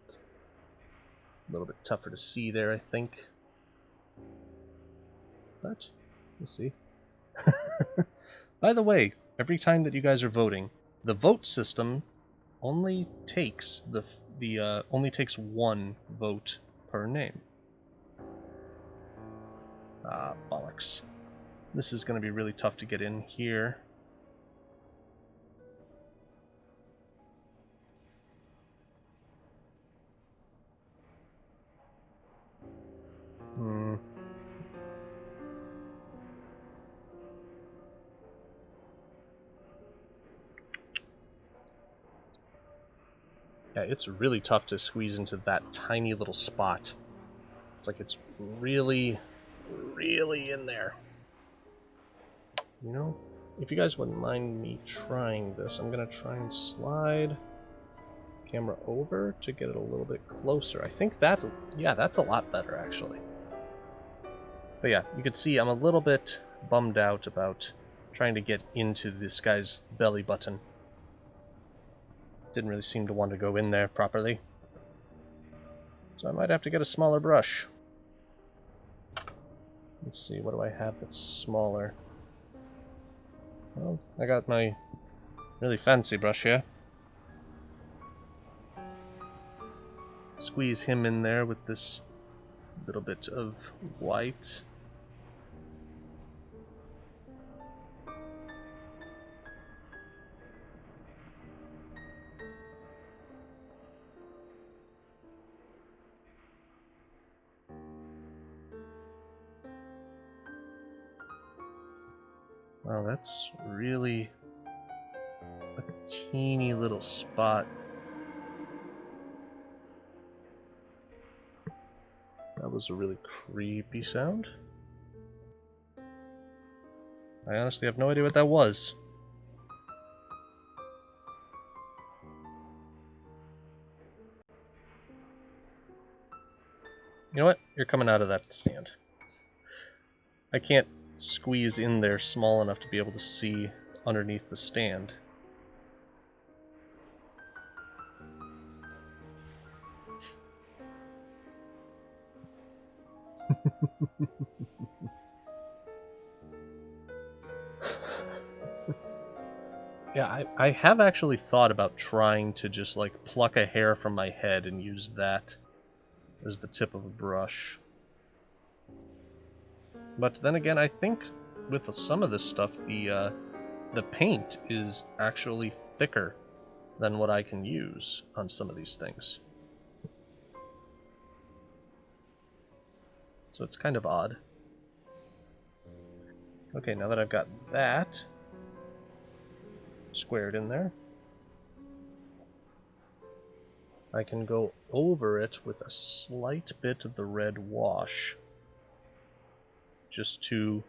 A little bit tougher to see there, I think. But, we'll see. By the way, every time that you guys are voting, the vote system only takes only takes one vote per name. Ah, bollocks. This is going to be really tough to get in here. Yeah, it's really tough to squeeze into that tiny little spot. It's like it's really, really in there. You know, if you guys wouldn't mind me trying this, I'm going to try and slide camera over to get it a little bit closer. I think that, yeah, that's a lot better, actually. But yeah, you can see I'm a little bit bummed out about trying to get into this guy's belly button. Didn't really seem to want to go in there properly. So I might have to get a smaller brush. Let's see, what do I have that's smaller? Well, I got my really fancy brush here. Squeeze him in there with this little bit of white. Wow, that's really a teeny little spot. That was a really creepy sound. I honestly have no idea what that was. You know what? You're coming out of that stand. I can't squeeze in there small enough to be able to see underneath the stand. Yeah, I have actually thought about trying to just like pluck a hair from my head and use that as the tip of a brush. But then again, I think with some of this stuff, the paint is actually thicker than what I can use on some of these things. So it's kind of odd. Okay, now that I've got that squared in there, I can go over it with a slight bit of the red wash. Just to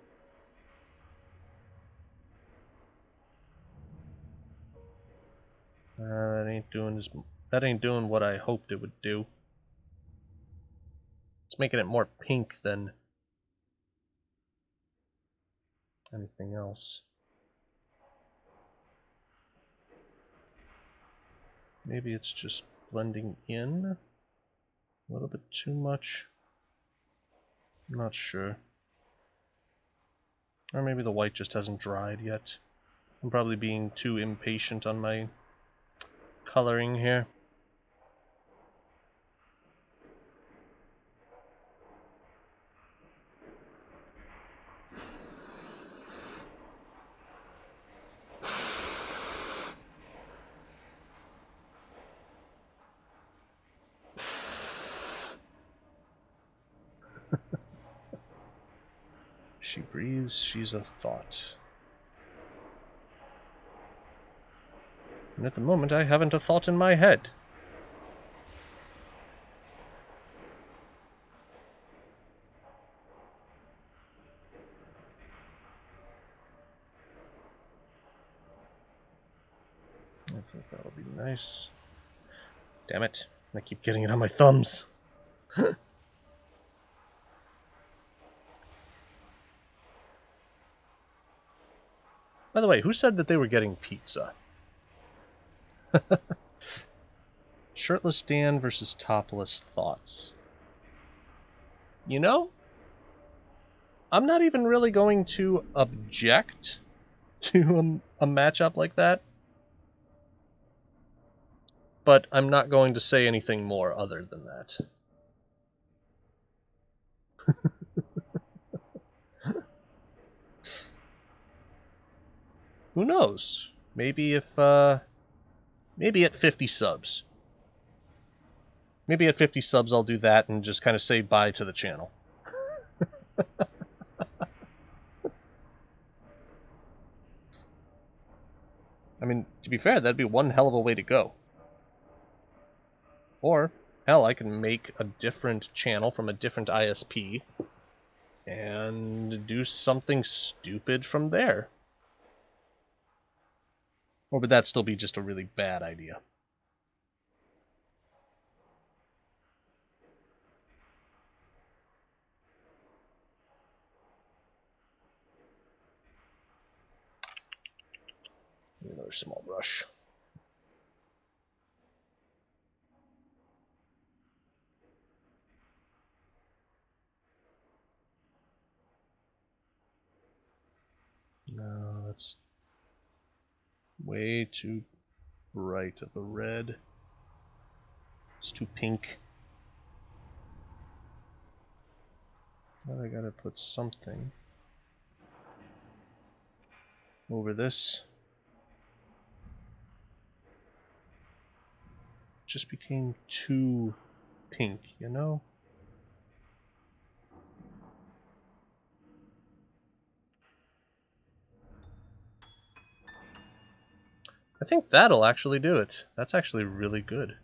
that ain't doing what I hoped it would do. It's making it more pink than anything else. Maybe it's just blending in a little bit too much. I'm not sure. Or maybe the white just hasn't dried yet. I'm probably being too impatient on my coloring here. She breathes, she's a thought. And at the moment, I haven't a thought in my head. think that'll be nice. Damn it. I keep getting it on my thumbs. By the way, who said that they were getting pizza? Shirtless Dan versus topless Thoughts. You know, I'm not even really going to object to a matchup like that. But I'm not going to say anything more other than that. Who knows? Maybe if, maybe at 50 subs. Maybe at 50 subs I'll do that and just kind of say bye to the channel. I mean, to be fair, that'd be one hell of a way to go. Or, hell, I can make a different channel from a different ISP and do something stupid from there. Or would that still be just a really bad idea? Another small brush. No, that's way too bright of a red. It's too pink. Now I gotta put something over this. Just became too pink, you know? I think that'll actually do it. That's actually really good.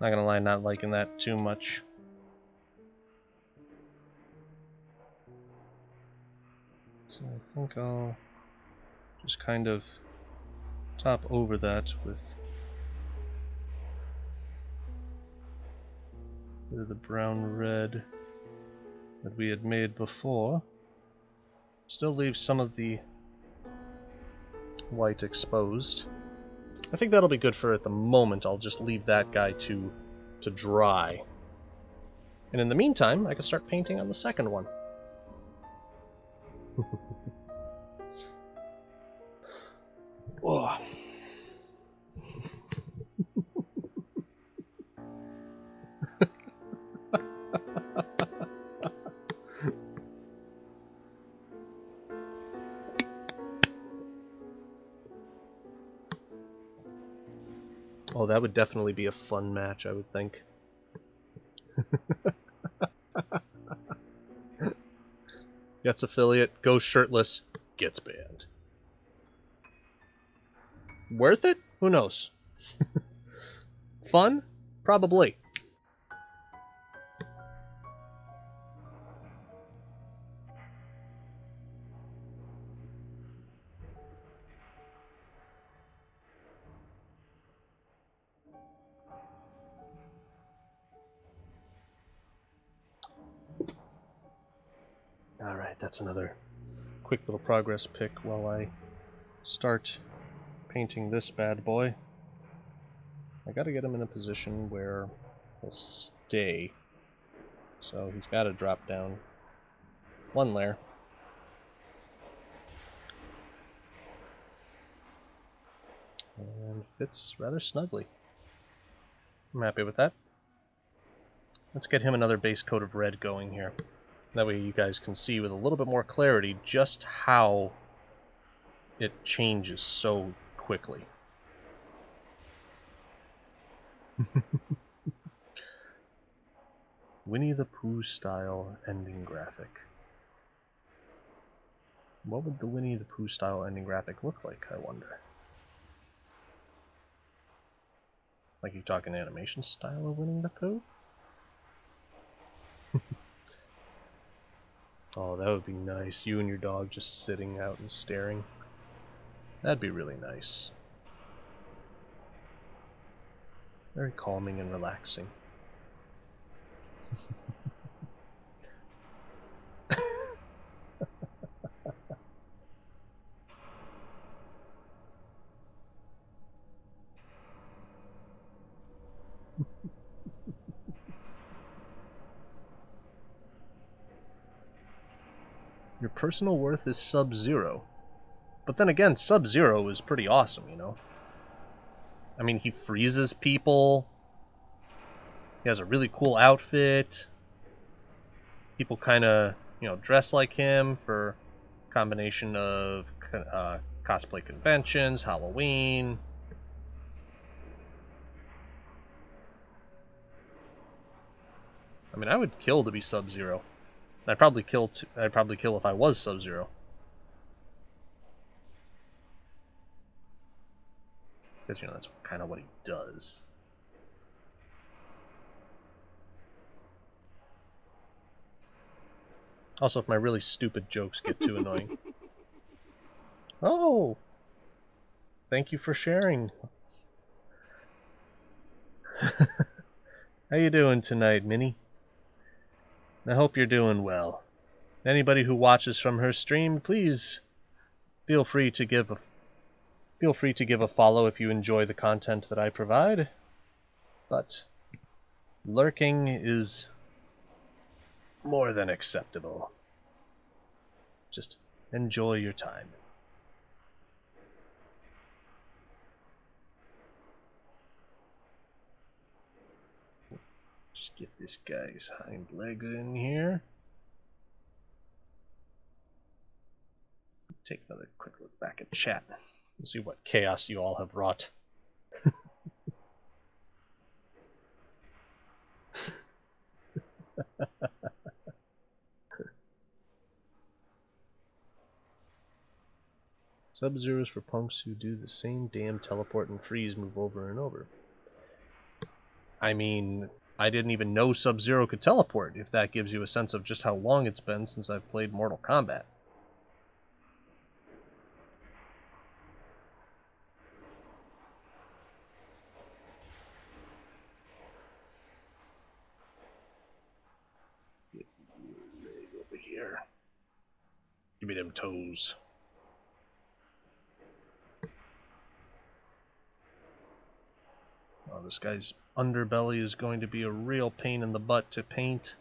Not gonna lie, not liking that too much. So I think I'll just kind of top over that with a bit of the brown red that we had made before. Still leaves some of the white exposed. I think that'll be good for at the moment. I'll just leave that guy to dry. And in the meantime, I can start painting on the second one. Oh. Oh, that would definitely be a fun match, I would think. Gets affiliate, goes shirtless, gets banned. Worth it? Who knows? Fun? Probably. Alright, that's another quick little progress pick while I start painting this bad boy. I gotta get him in a position where he'll stay. So he's gotta drop down one layer. And fits rather snugly. I'm happy with that. Let's get him another base coat of red going here. That way you guys can see with a little bit more clarity just how it changes so quickly. Winnie the Pooh style ending graphic. What would the Winnie the Pooh style ending graphic look like, I wonder? Like you talking animation style of Winnie the Pooh? Oh, that would be nice. You and your dog just sitting out and staring. That'd be really nice. Very calming and relaxing. Your personal worth is Sub-Zero. But then again, Sub-Zero is pretty awesome, you know? I mean, he freezes people. He has a really cool outfit. People kind of, you know, dress like him for a combination of cosplay conventions, Halloween. I mean, I would kill to be Sub-Zero. I'd probably kill if I was Sub-Zero. Because, you know, that's kind of what he does. Also, if my really stupid jokes get too annoying. Oh! Thank you for sharing. How you doing tonight, Minnie? I hope you're doing well. Anybody who watches from her stream, please feel free to give a follow if you enjoy the content that I provide. But lurking is more than acceptable. Just enjoy your time. Just get this guy's hind legs in here. Take another quick look back at chat and see what chaos you all have wrought. Sub-Zeros for punks who do the same damn teleport and freeze move over and over. I mean, I didn't even know Sub-Zero could teleport, if that gives you a sense of just how long it's been since I've played Mortal Kombat. Get your leg over here. Give me them toes. Oh, this guy's underbelly is going to be a real pain in the butt to paint.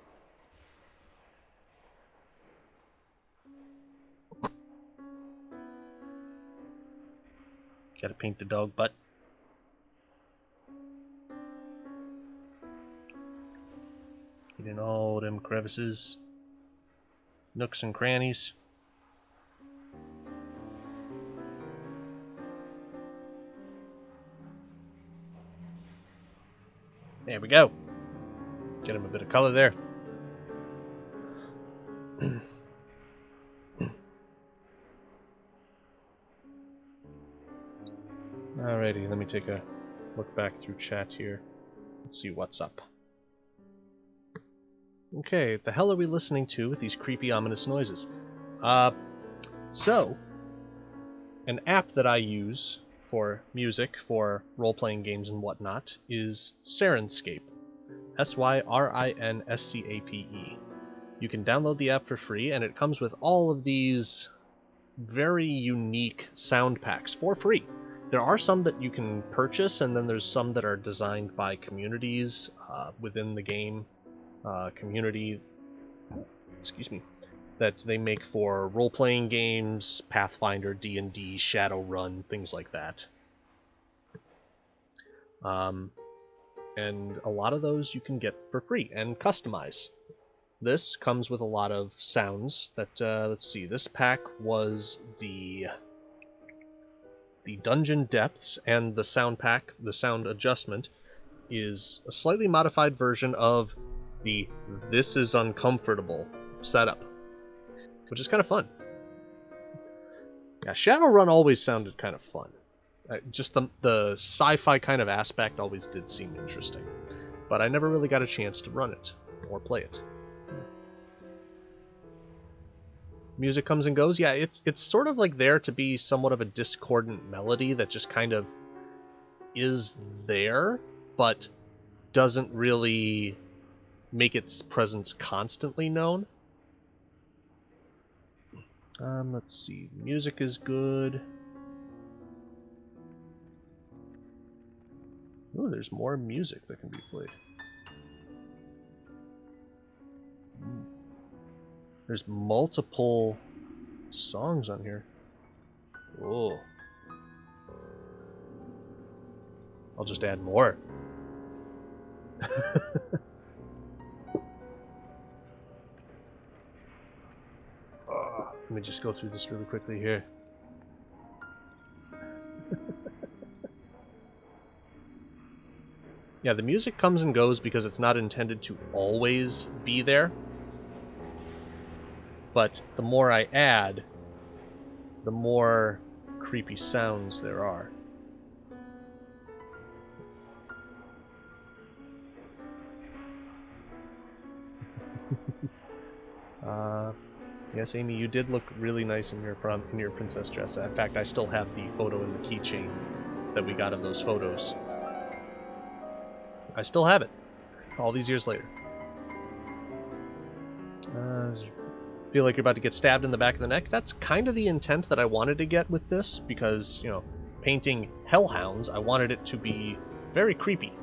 Gotta paint the dog butt. Get in all them crevices, nooks and crannies. There we go. Get him a bit of color there. Alrighty, let me take a look back through chat here. Let's see what's up. Okay, what the hell are we listening to with these creepy, ominous noises? So, an app that I use for music, for role-playing games and whatnot, is Syrinscape. Syrinscape. You can download the app for free, and it comes with all of these very unique sound packs for free. There are some that you can purchase, and then there's some that are designed by communities within the game. Community, that they make for role-playing games, Pathfinder, D&D, Shadowrun, things like that. And a lot of those you can get for free and customize. This comes with a lot of sounds that, let's see, this pack was the Dungeon Depths, and the sound pack, the sound adjustment, is a slightly modified version of the This Is Uncomfortable setup, which is kind of fun. Yeah, Shadowrun always sounded kind of fun. Just the sci-fi kind of aspect always did seem interesting. But I never really got a chance to run it or play it. Music comes and goes. Yeah, it's sort of like there to be somewhat of a discordant melody that just kind of is there, but doesn't really make its presence constantly known. Let's see. Music is good. Ooh, there's more music that can be played. There's multiple songs on here. Oh. I'll just add more. Let me just go through this really quickly here. Yeah, the music comes and goes because it's not intended to always be there. But the more I add, the more creepy sounds there are. Yes, Amy, you did look really nice in your princess dress. In fact, I still have the photo in the keychain that we got of those photos. I still have it, all these years later. Feel like you're about to get stabbed in the back of the neck? That's kind of the intent that I wanted to get with this, because, you know, painting hellhounds, I wanted it to be very creepy.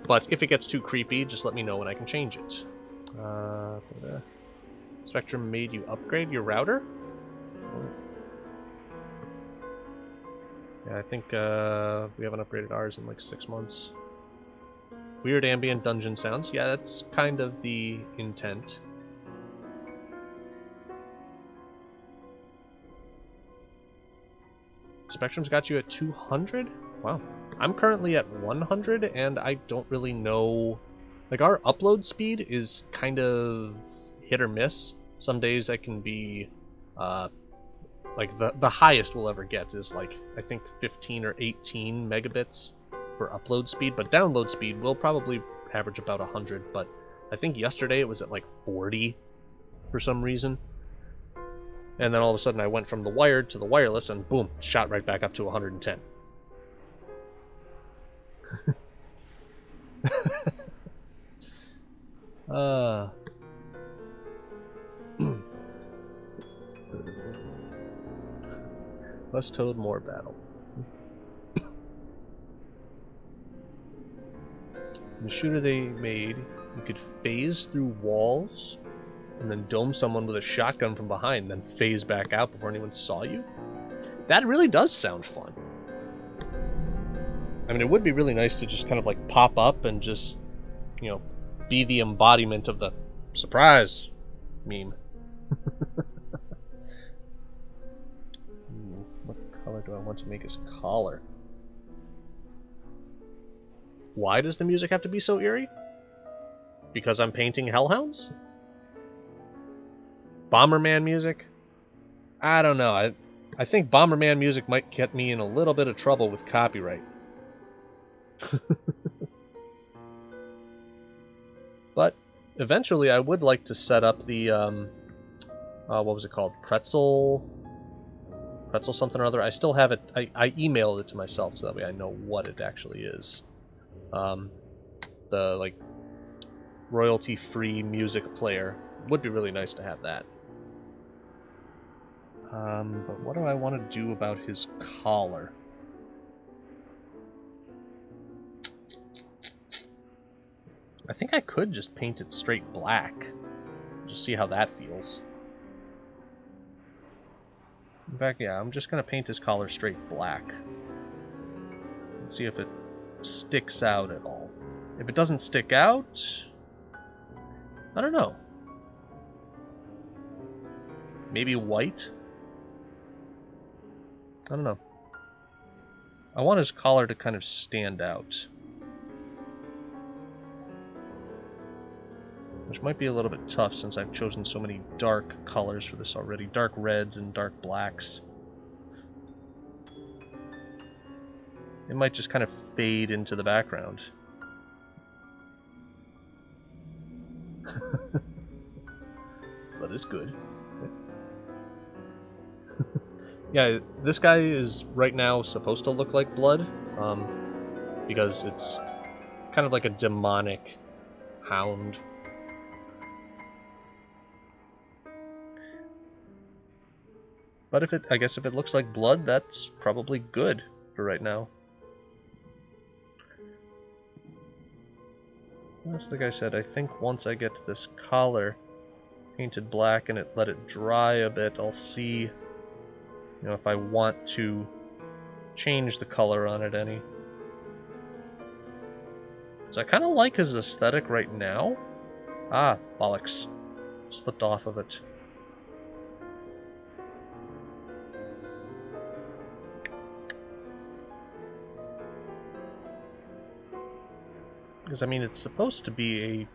But if it gets too creepy, just let me know and I can change it. Spectrum made you upgrade your router? Yeah, I think we haven't upgraded ours in like 6 months. Weird ambient dungeon sounds. Yeah, that's kind of the intent. Spectrum's got you at 200? Wow. I'm currently at 100, and I don't really know... Like, our upload speed is kind of hit or miss. Some days I can be... like, the highest we'll ever get is, like, I think 15 or 18 megabits for upload speed, but download speed will probably average about 100, but I think yesterday it was at, like, 40 for some reason. And then all of a sudden I went from the wired to the wireless, and boom, shot right back up to 110. Less Toad, more battle. In the shooter they made, you could phase through walls and then dome someone with a shotgun from behind, then phase back out before anyone saw you. That really does sound fun. I mean, it would be really nice to just kind of like pop up and just, you know, be the embodiment of the surprise meme. What color do I want to make his collar? Why does the music have to be so eerie? Because I'm painting hellhounds? Bomberman music? I don't know. I think Bomberman music might get me in a little bit of trouble with copyright. But eventually I would like to set up the, what was it called? Pretzel something or other. I still have it. I emailed it to myself so that way I know what it actually is. The, like, royalty-free music player. Would be really nice to have that. But what do I want to do about his collar? I think I could just paint it straight black. Just see how that feels. In fact, yeah, I'm just going to paint his collar straight black. And see if it sticks out at all. If it doesn't stick out... I don't know. Maybe white? I don't know. I want his collar to kind of stand out. which might be a little bit tough since I've chosen so many dark colors for this already. Dark reds and dark blacks. It might just kind of fade into the background. That is good. Yeah, this guy is right now supposed to look like blood, because it's kind of like a demonic hound. But I guess if it looks like blood, that's probably good for right now. Like I said, I think once I get this collar painted black and let it dry a bit, I'll see, you know, if I want to change the color on it any. So I kind of like his aesthetic right now. Ah, bollocks. Slipped off of it. Because, I mean, it's supposed to be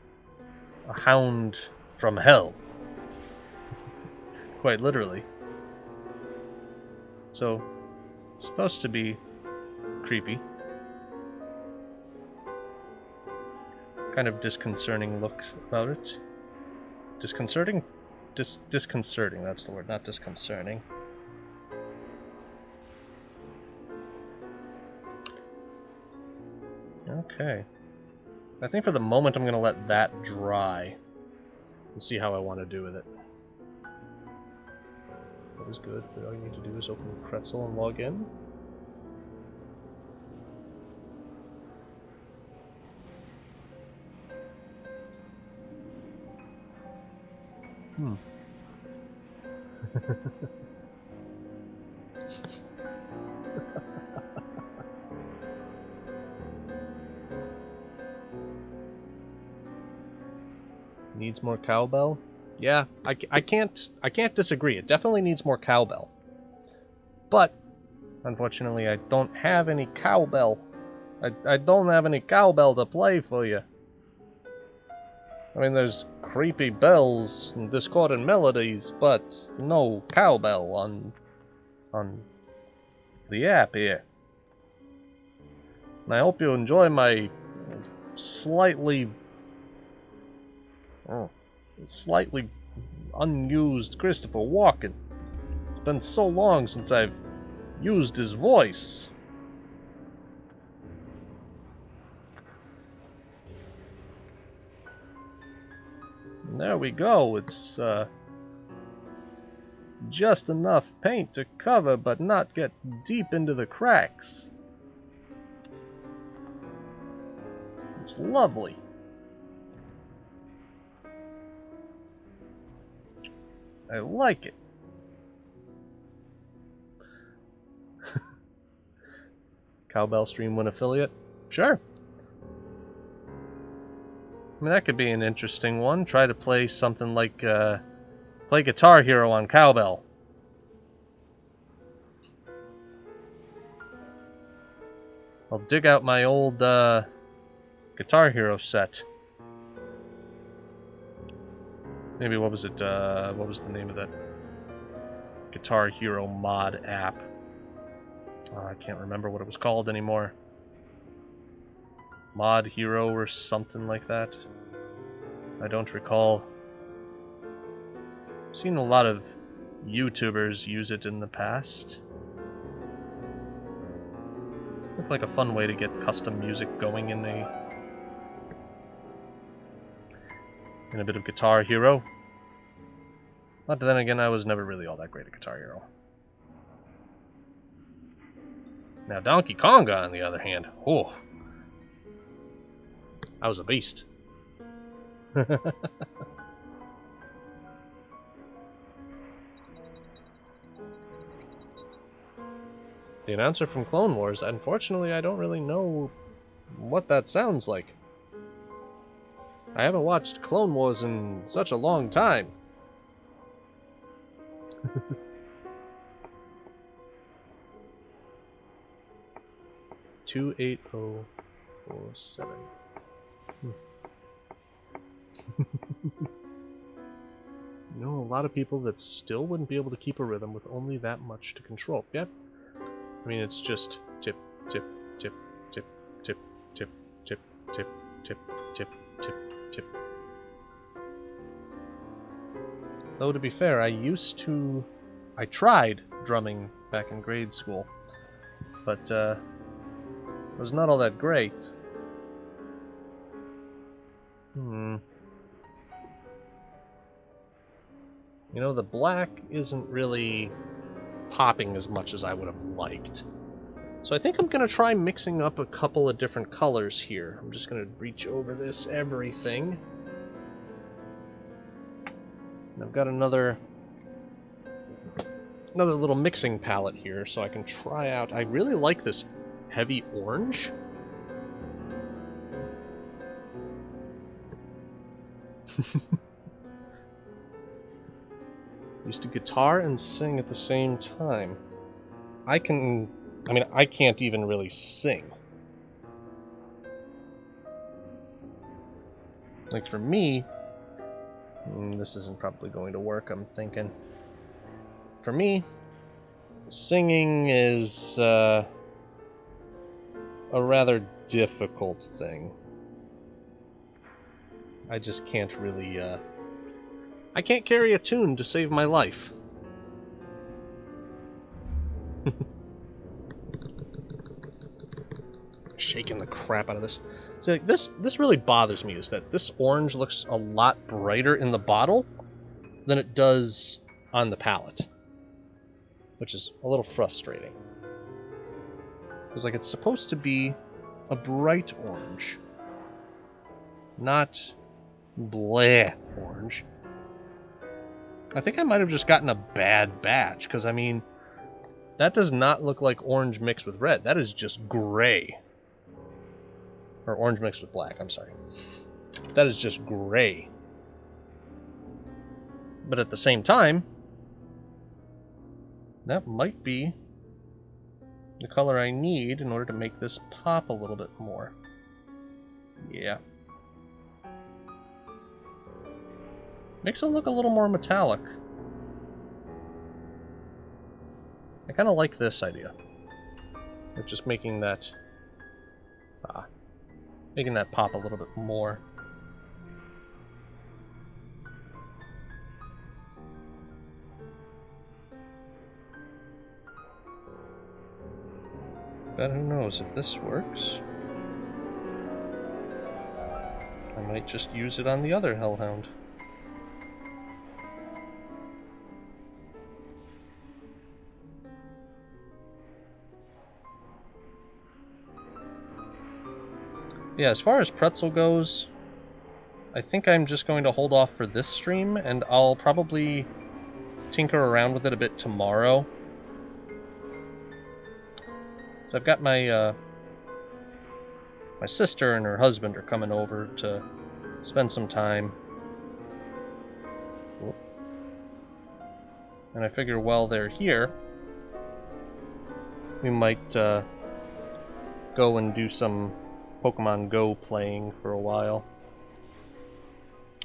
a hound from hell. Quite literally. So, it's supposed to be creepy. Kind of disconcerting look about it. Disconcerting? Disconcerting, that's the word, not disconcerting. Okay. I think for the moment I'm going to let that dry and see how I want to do with it. That is good, but all you need to do is open Pretzel and log in. Needs more cowbell? Yeah, I can't disagree. It definitely needs more cowbell. But unfortunately, I don't have any cowbell. I don't have any cowbell to play for you. I mean, there's creepy bells and discordant melodies, but no cowbell on the app here. And I hope you enjoy my slightly unused Christopher Walken. It's been so long since I've used his voice. And there we go. It's just enough paint to cover but not get deep into the cracks. It's lovely. I like it. Cowbell Stream win affiliate? Sure. I mean, that could be an interesting one. Try to play something like, play Guitar Hero on cowbell. I'll dig out my old, Guitar Hero set. Maybe, what was it, what was the name of that Guitar Hero mod app? I can't remember what it was called anymore. Mod Hero or something like that. I don't recall. I've seen a lot of YouTubers use it in the past. Looked like a fun way to get custom music going in a bit of Guitar Hero. But then again, I was never really all that great at Guitar Hero. Now Donkey Konga, on the other hand, oh, I was a beast. The announcer from Clone Wars, unfortunately, I don't really know what that sounds like. I haven't watched Clone Wars in such a long time. 28047. lot of people that still wouldn't be able to keep a rhythm with only that much to control. Yep. I mean, it's just tip, tip, tip, tip, tip, tip, tip, tip, tip, tip, tip, tip. Though, to be fair, I tried drumming back in grade school, but it was not all that great. You know, the black isn't really popping as much as I would have liked. So I think I'm going to try mixing up a couple of different colors here. I'm just going to reach over this everything. And I've got another little mixing palette here, so I can try out... I really like this heavy orange. Used to guitar and sing at the same time. I can't even really sing. Like, for me, this isn't probably going to work, I'm thinking. For me, singing is a rather difficult thing. I just can't really, I can't carry a tune to save my life. Shaking the crap out of this. So like, this really bothers me, is that this orange looks a lot brighter in the bottle than it does on the palette. Which is a little frustrating. Because like, it's supposed to be a bright orange. Not bleh orange. I think I might have just gotten a bad batch, because I mean, that does not look like orange mixed with red. That is just gray. Or orange mixed with black, I'm sorry. That is just gray. But at the same time, that might be the color I need in order to make this pop a little bit more. Yeah. Makes it look a little more metallic. I kind of like this idea. Of just making that... making that pop a little bit more. But who knows, if this works, I might just use it on the other Hellhound. Yeah, as far as Pretzel goes, I think I'm just going to hold off for this stream, and I'll probably tinker around with it a bit tomorrow. So I've got my my sister and her husband are coming over to spend some time. And I figure while they're here, we might go and do some Pokemon Go playing for a while.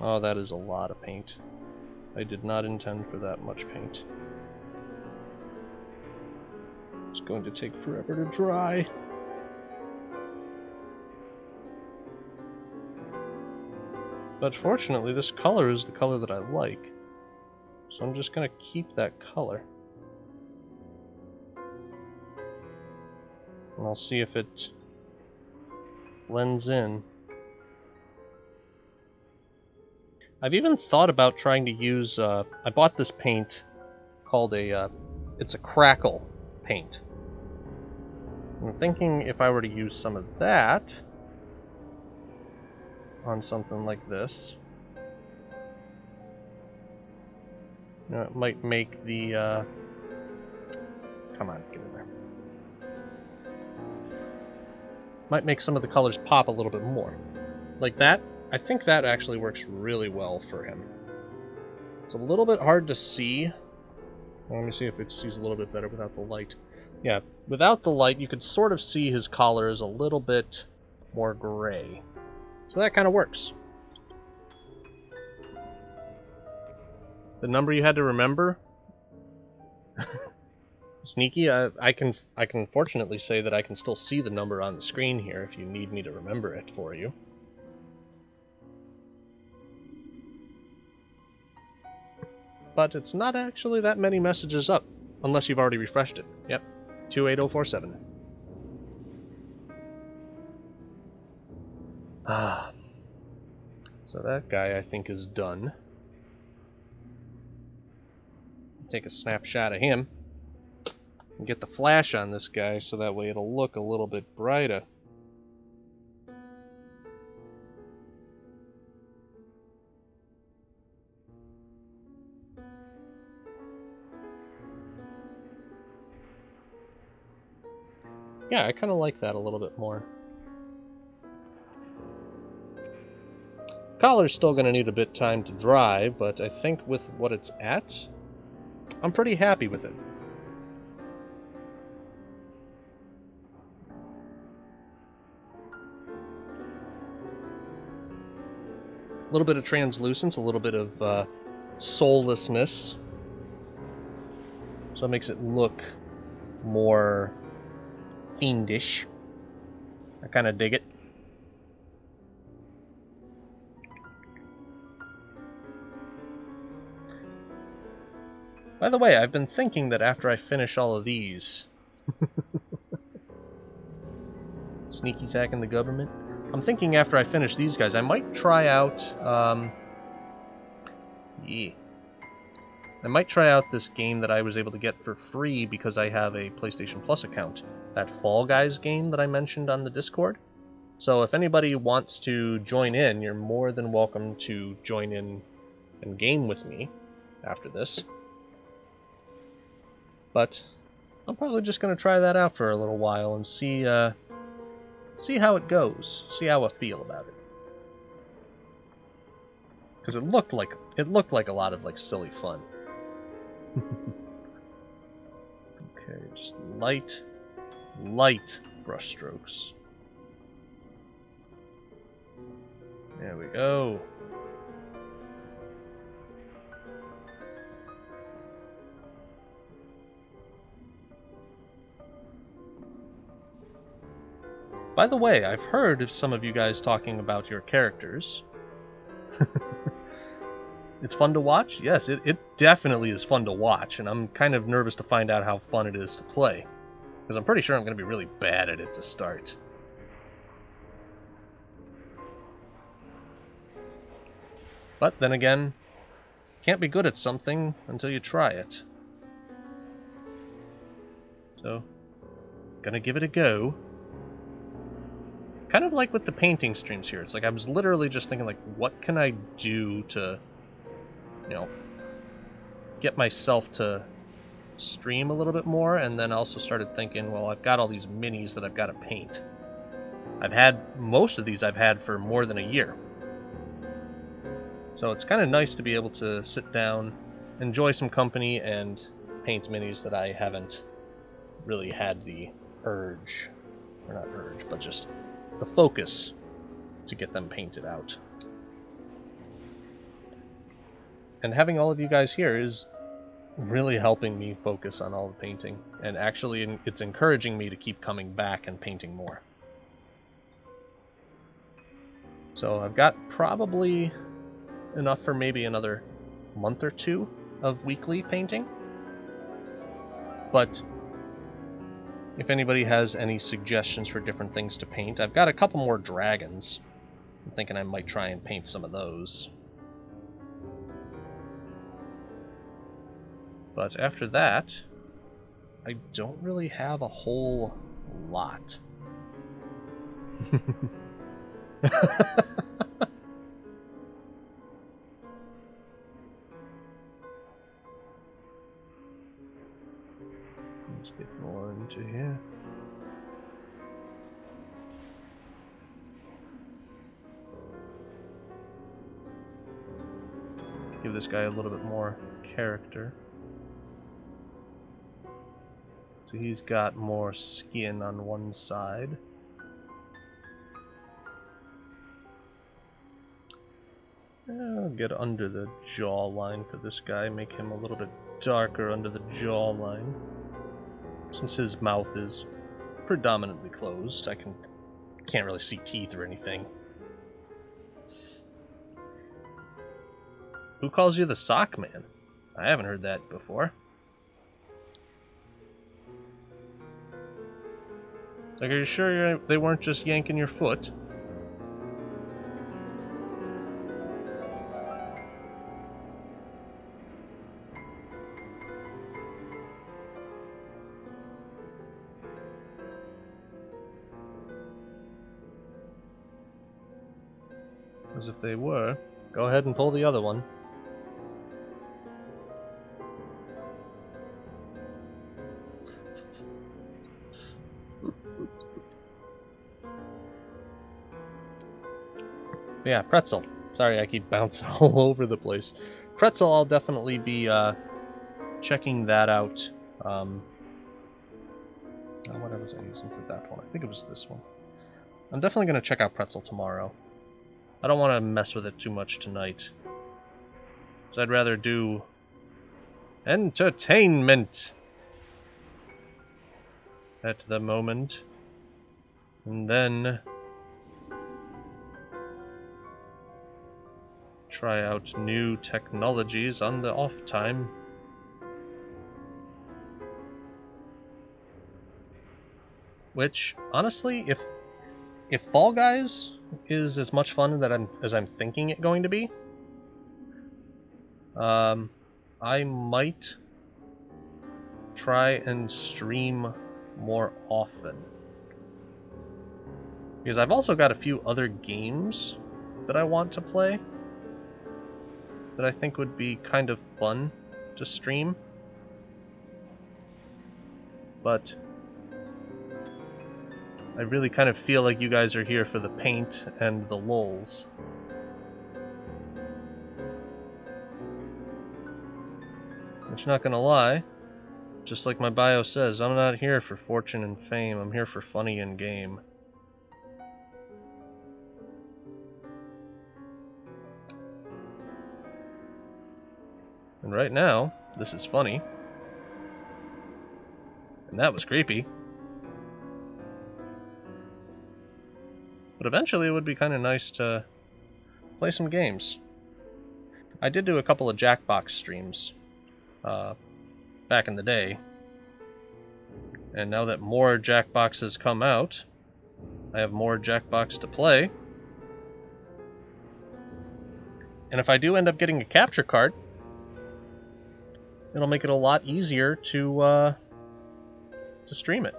Oh, that is a lot of paint. I did not intend for that much paint. It's going to take forever to dry. But fortunately, this color is the color that I like. So I'm just going to keep that color. And I'll see if it blends in. I've even thought about trying to use, I bought this paint called it's a crackle paint. I'm thinking if I were to use some of that on something like this, you know, it might make the, come on, get in there. Might make some of the colors pop a little bit more. Like that, I think that actually works really well for him. It's a little bit hard to see. Well, let me see if it sees a little bit better without the light. Yeah, without the light, you could sort of see his collar is a little bit more gray. So that kind of works. The number you had to remember? Sneaky, I can fortunately say that I can still see the number on the screen here if you need me to remember it for you. But it's not actually that many messages up, unless you've already refreshed it. Yep, 28047. Ah. So that guy, I think, is done. Take a snapshot of him. And get the flash on this guy so that way it'll look a little bit brighter. Yeah, I kind of like that a little bit more. Collar's still going to need a bit time to dry, but I think with what it's at, I'm pretty happy with it. A little bit of translucence, a little bit of soullessness. So it makes it look more fiendish. I kind of dig it. By the way, I've been thinking that after I finish all of these... Sneaky hacking the government? I'm thinking after I finish these guys, I might try out... I might try out this game that I was able to get for free because I have a PlayStation Plus account. That Fall Guys game that I mentioned on the Discord. So if anybody wants to join in, you're more than welcome to join in and game with me after this. But I'm probably just going to try that out for a little while and see how it goes. See how I feel about it. Because it looked like a lot of like silly fun. Okay, just light brush strokes. There we go. By the way, I've heard of some of you guys talking about your characters. It's fun to watch? Yes, it definitely is fun to watch, and I'm kind of nervous to find out how fun it is to play. Because I'm pretty sure I'm going to be really bad at it to start. But then again, can't be good at something until you try it. So, gonna give it a go. Kind of like with the painting streams here. It's like I was literally just thinking, like, what can I do to, you know, get myself to stream a little bit more, and then also started thinking, well, I've got all these minis that I've got to paint. Most of these I've had for more than a year. So it's kind of nice to be able to sit down, enjoy some company, and paint minis that I haven't really had the urge, or not urge, but just the focus to get them painted out. And having all of you guys here is really helping me focus on all the painting, and actually it's encouraging me to keep coming back and painting more. So I've got probably enough for maybe another month or two of weekly painting. But if anybody has any suggestions for different things to paint, I've got a couple more dragons. I'm thinking I might try and paint some of those. But after that, I don't really have a whole lot. Let's get more into here. Give this guy a little bit more character. So he's got more skin on one side. I'll get under the jawline for this guy, make him a little bit darker under the jawline. Since his mouth is predominantly closed, I can't really see teeth or anything. Who calls you the sock man? I haven't heard that before. Like, are you sure they weren't just yanking your foot? As if they were. Go ahead and pull the other one. Yeah, Pretzel. Sorry, I keep bouncing all over the place. Pretzel, I'll definitely be checking that out. What was I using for that one? I think it was this one. I'm definitely going to check out Pretzel tomorrow. I don't want to mess with it too much tonight. So I'd rather do entertainment at the moment. And then try out new technologies on the off time. Which, honestly, if Fall Guys is as much fun as I'm thinking it going to be, I might try and stream more often. Because I've also got a few other games that I want to play that I think would be kind of fun to stream. But I really kind of feel like you guys are here for the paint and the lulz. Which, not gonna lie, just like my bio says, I'm not here for fortune and fame, I'm here for funny and game. And right now, this is funny. And that was creepy. But eventually it would be kind of nice to play some games. I did do a couple of Jackbox streams back in the day. And now that more Jackboxes come out, I have more Jackbox to play. And if I do end up getting a capture card, it'll make it a lot easier to stream it.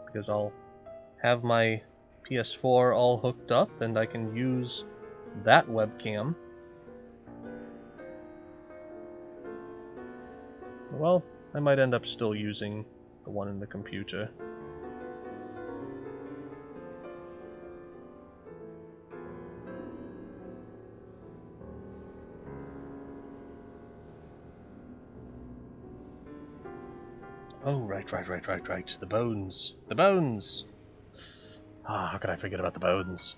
Because I'll have my PS4 all hooked up and I can use that webcam. Well, I might end up still using the one in the computer. Oh, right. The bones. The bones! Ah, how could I forget about the bones?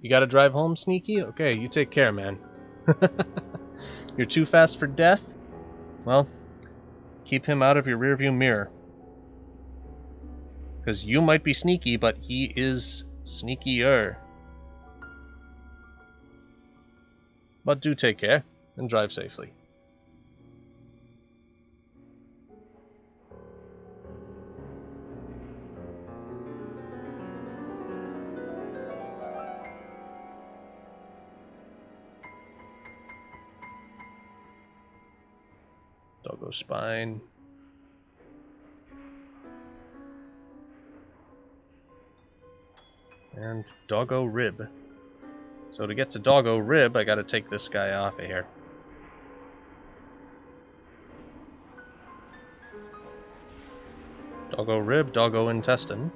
You gotta drive home, Sneaky? Okay, you take care, man. You're too fast for death? Well, keep him out of your rearview mirror. Because you might be sneaky, but he is sneakier. But do take care, and drive safely. Doggo spine. And doggo rib. So to get to doggo rib, I gotta take this guy off of here. Doggo rib, doggo intestine.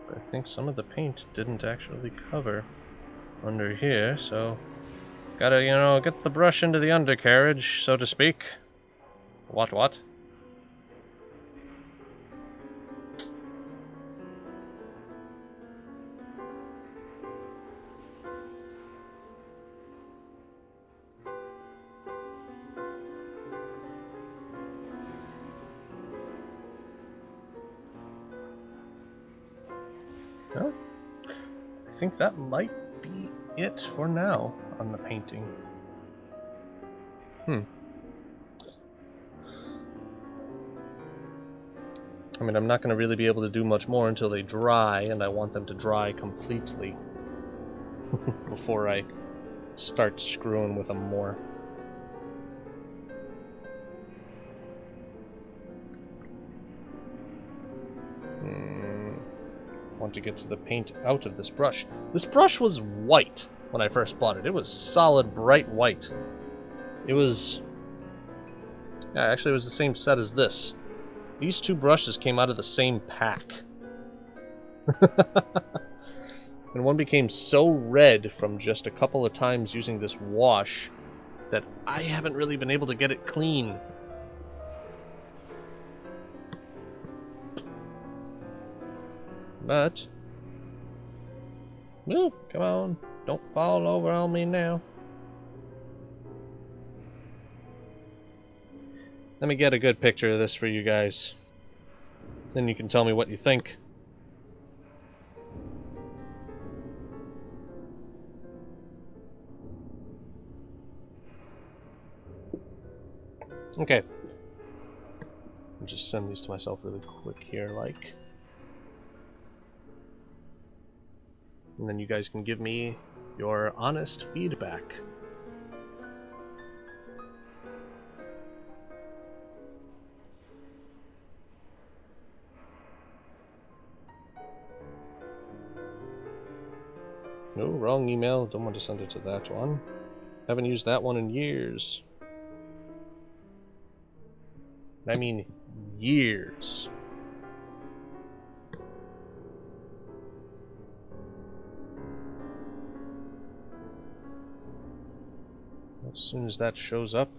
I think some of the paint didn't actually cover. under here, so gotta, you know, get the brush into the undercarriage, so to speak. What? Well, I think that might be it for now on the painting. I mean, I'm not going to really be able to do much more until they dry, and I want them to dry completely before I start screwing with them more. Want to get to the paint out of this brush. This brush was white when I first bought it. It was solid, bright white. It was... Yeah, actually it was the same set as this. These two brushes came out of the same pack. And one became so red from just a couple of times using this wash that I haven't really been able to get it clean. But... Woo, come on, don't fall over on me now. Let me get a good picture of this for you guys. Then you can tell me what you think. Okay. I'll just send these to myself really quick here, like. And then you guys can give me your honest feedback. No, wrong email. Don't want to send it to that one. Haven't used that one in years. I mean, years. As soon as that shows up,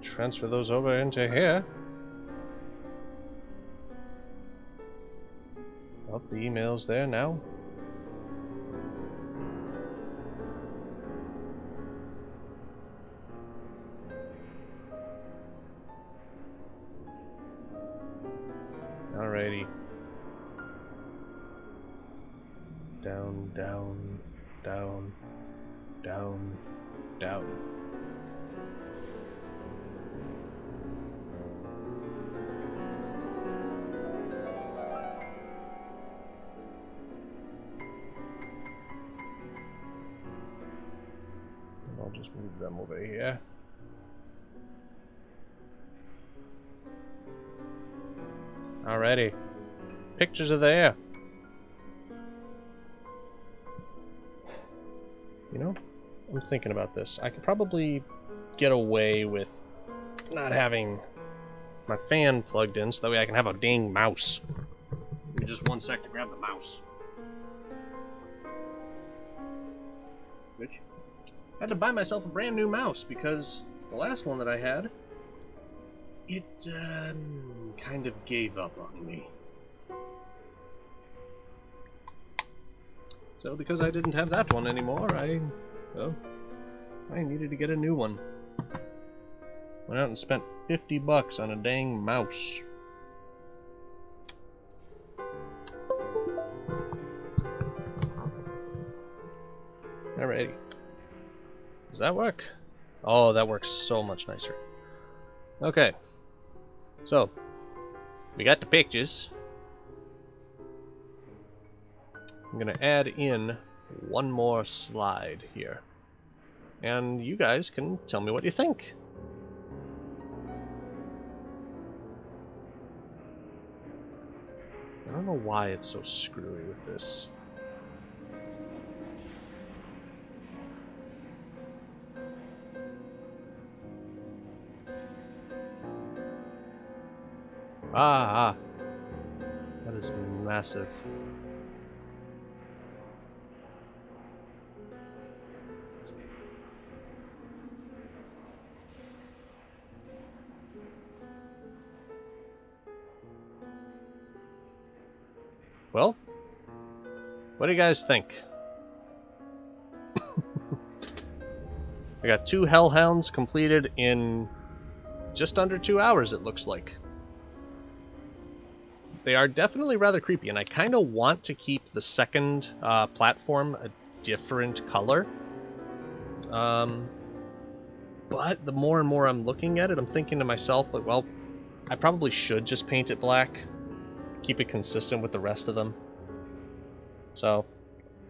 transfer those over into here. Oh, the email's there now. Alrighty. Down, down, down, down, down. And I'll just move them over here. Alrighty. Pictures are there. You know, I'm thinking about this. I could probably get away with not having my fan plugged in so that way I can have a dang mouse. Give me just 1 sec to grab the mouse. Which, I had to buy myself a brand new mouse because the last one that I had, it kind of gave up on me. So because I didn't have that one anymore, I needed to get a new one. Went out and spent $50 on a dang mouse. Alrighty. Does that work? Oh, that works so much nicer. Okay. So, we got the pictures. I'm gonna add in one more slide here. And you guys can tell me what you think. I don't know why it's so screwy with this. That is massive. Well, what do you guys think? I got 2 Hellhounds completed in just under 2 hours, it looks like. They are definitely rather creepy, and I kind of want to keep the second platform a different color. But the more and more I'm looking at it, I'm thinking to myself, like, well, I probably should just paint it black, keep it consistent with the rest of them. So,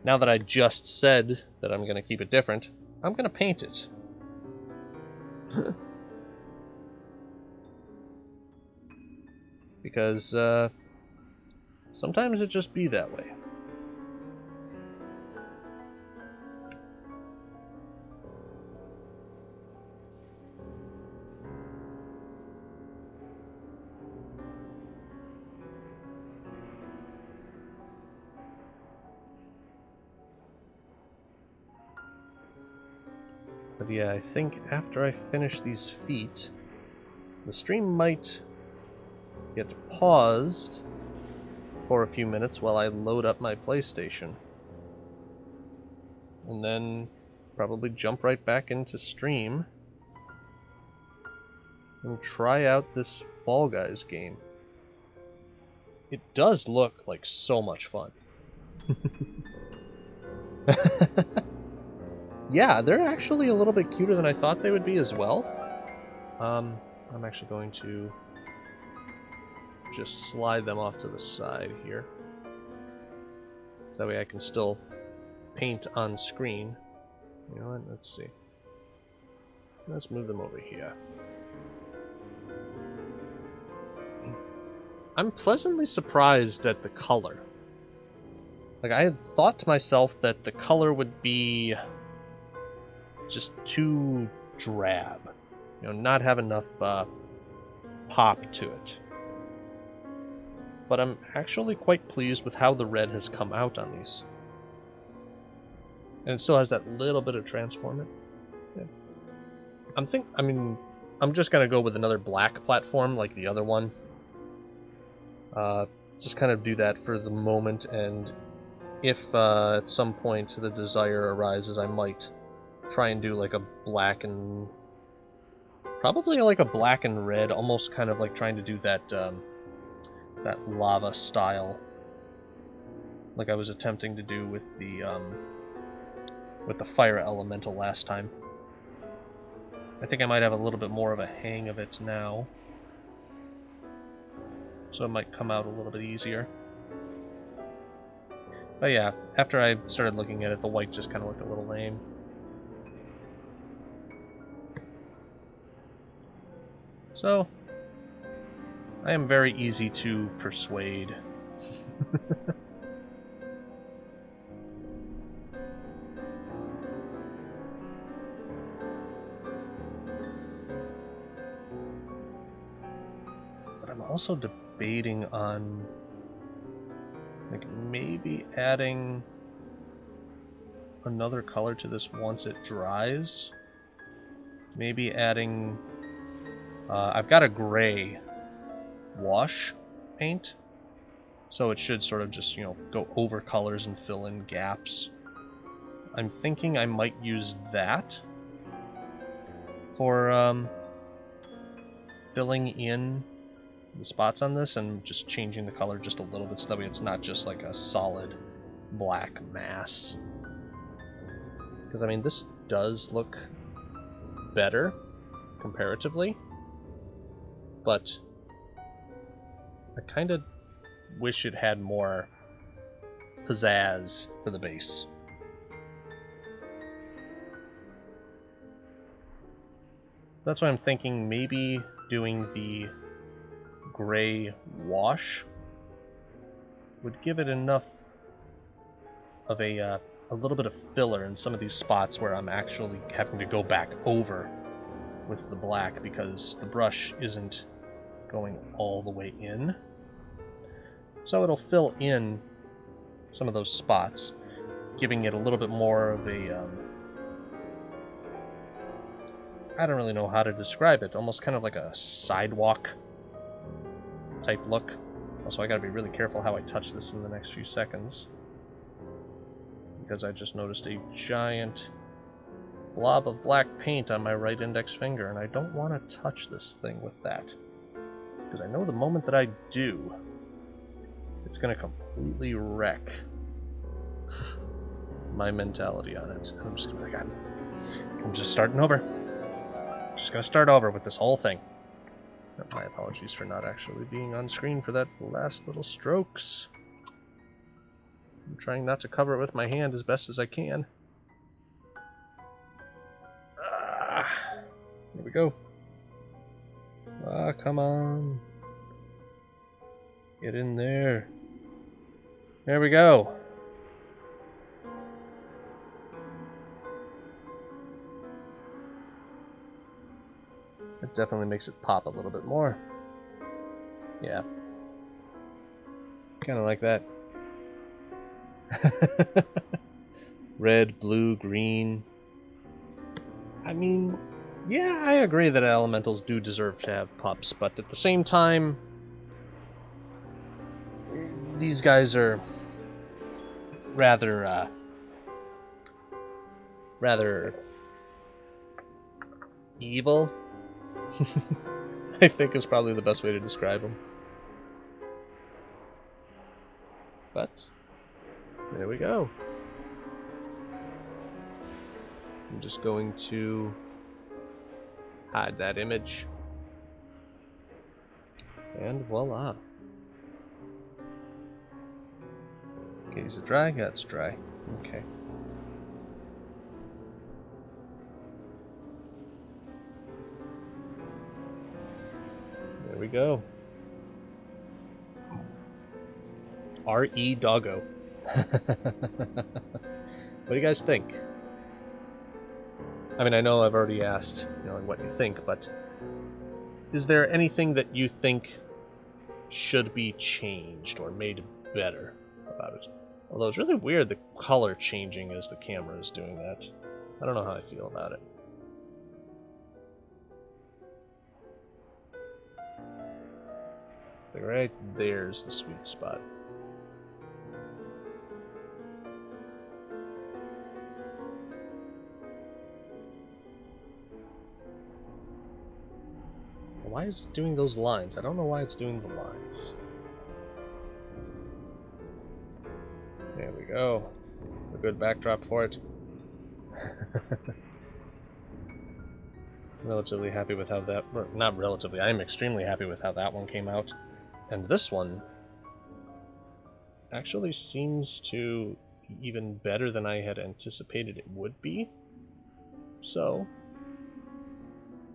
now that I just said that I'm going to keep it different, I'm going to paint it. Because, sometimes it just be that way. But yeah, I think after I finish these feet, the stream might get paused for a few minutes while I load up my PlayStation. And then probably jump right back into stream and try out this Fall Guys game. It does look like so much fun. Yeah, they're actually a little bit cuter than I thought they would be as well. I'm actually going to just slide them off to the side here. So that way I can still paint on screen. You know what? Let's see. Let's move them over here. I'm pleasantly surprised at the color. Like, I had thought to myself that the color would be just too drab. You know, not have enough pop to it. But I'm actually quite pleased with how the red has come out on these. And it still has that little bit of transform it. Yeah. I'm just gonna go with another black platform like the other one. Just kind of do that for the moment, and if at some point the desire arises, I might try and do like a black and... probably like a black and red, almost kind of like trying to do that, that lava style. Like I was attempting to do with the fire elemental last time. I think I might have a little bit more of a hang of it now. So it might come out a little bit easier. But yeah, after I started looking at it, the white just kind of looked a little lame. So, I am very easy to persuade. But I'm also debating on, like, maybe adding another color to this once it dries. Maybe adding... I've got a gray wash paint, so it should sort of just, you know, go over colors and fill in gaps. I'm thinking I might use that for filling in the spots on this and just changing the color just a little bit so that way it's not just like a solid black mass. Because, I mean, this does look better comparatively, but I kind of wish it had more pizzazz for the base. That's why I'm thinking maybe doing the gray wash would give it enough of a little bit of filler in some of these spots where I'm actually having to go back over with the black because the brush isn't going all the way in. So it'll fill in some of those spots, giving it a little bit more of a I don't really know how to describe it. Almost kind of like a sidewalk type look. Also, I gotta be really careful how I touch this in the next few seconds, because I just noticed a giant blob of black paint on my right index finger, and I don't want to touch this thing with that, because I know the moment that I do, it's going to completely wreck my mentality on it. I'm just going to be like, I'm just starting over. Just going to start over with this whole thing. My apologies for not actually being on screen for that last little strokes. I'm trying not to cover it with my hand as best as I can. Here we go. Ah, come on. Get in there. There we go. It definitely makes it pop a little bit more. Yeah. Kind of like that. Red, blue, green. I mean, yeah, I agree that elementals do deserve to have pups, but at the same time, these guys are rather evil. I think is probably the best way to describe them. But there we go. I'm just going to hide that image. And voila. Okay, is it dry? Yeah, it's dry. Okay. There we go. R.E. Doggo. What do you guys think? I mean, I know I've already asked, what you think, but is there anything that you think should be changed or made better about it? Although it's really weird the color changing as the camera is doing that. I don't know how I feel about it. Right there's the sweet spot. Why is it doing those lines? I don't know why it's doing the lines. There we go. A good backdrop for it. Relatively happy with how that... Not relatively, I am extremely happy with how that one came out. And this one actually seems to be even better than I had anticipated it would be. So,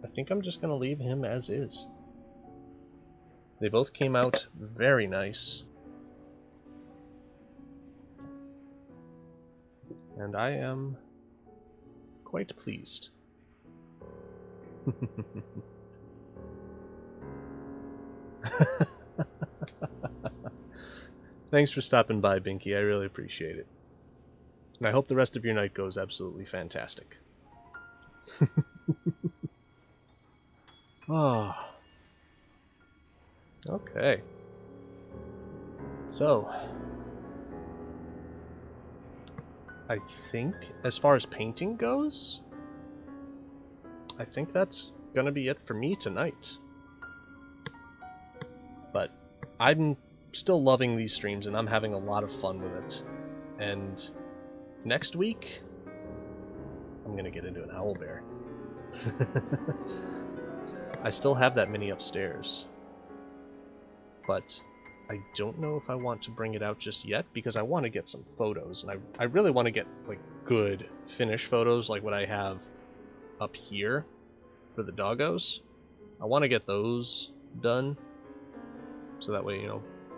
I think I'm just going to leave him as is. They both came out very nice. And I am quite pleased. Thanks for stopping by, Binky. I really appreciate it. And I hope the rest of your night goes absolutely fantastic. Oh. Okay. So, I think, as far as painting goes, I think that's gonna be it for me tonight. But I'm still loving these streams, and I'm having a lot of fun with it. And next week, I'm gonna get into an owlbear. I still have that mini upstairs, but I don't know if I want to bring it out just yet, because I want to get some photos, and I really want to get like good finish photos like what I have up here for the doggos. I want to get those done, so that way,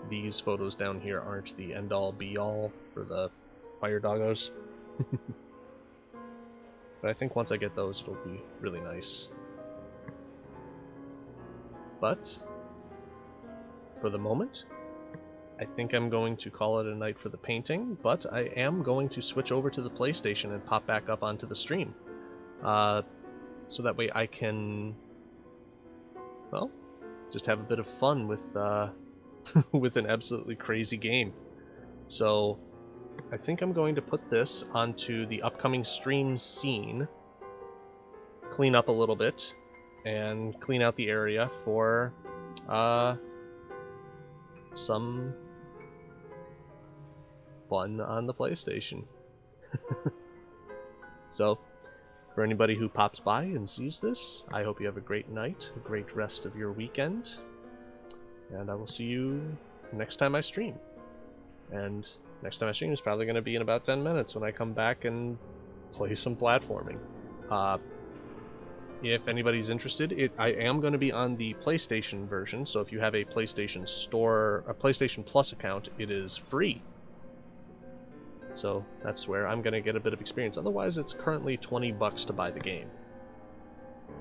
these photos down here aren't the end-all be-all for the fire doggos. But I think once I get those, it'll be really nice. But for the moment, I think I'm going to call it a night for the painting, but I am going to switch over to the PlayStation and pop back up onto the stream. so that way I can, well, just have a bit of fun with with an absolutely crazy game. So I think I'm going to put this onto the upcoming stream scene, clean up a little bit, and clean out the area for some fun on the PlayStation. So, for anybody who pops by and sees this, I hope you have a great night, a great rest of your weekend, and I will see you next time I stream. And next time I stream is probably going to be in about 10 minutes when I come back and play some platforming. If anybody's interested, I am going to be on the PlayStation version, so if you have a PlayStation Store, a PlayStation Plus account, it is free. So that's where I'm going to get a bit of experience. Otherwise, it's currently $20 to buy the game.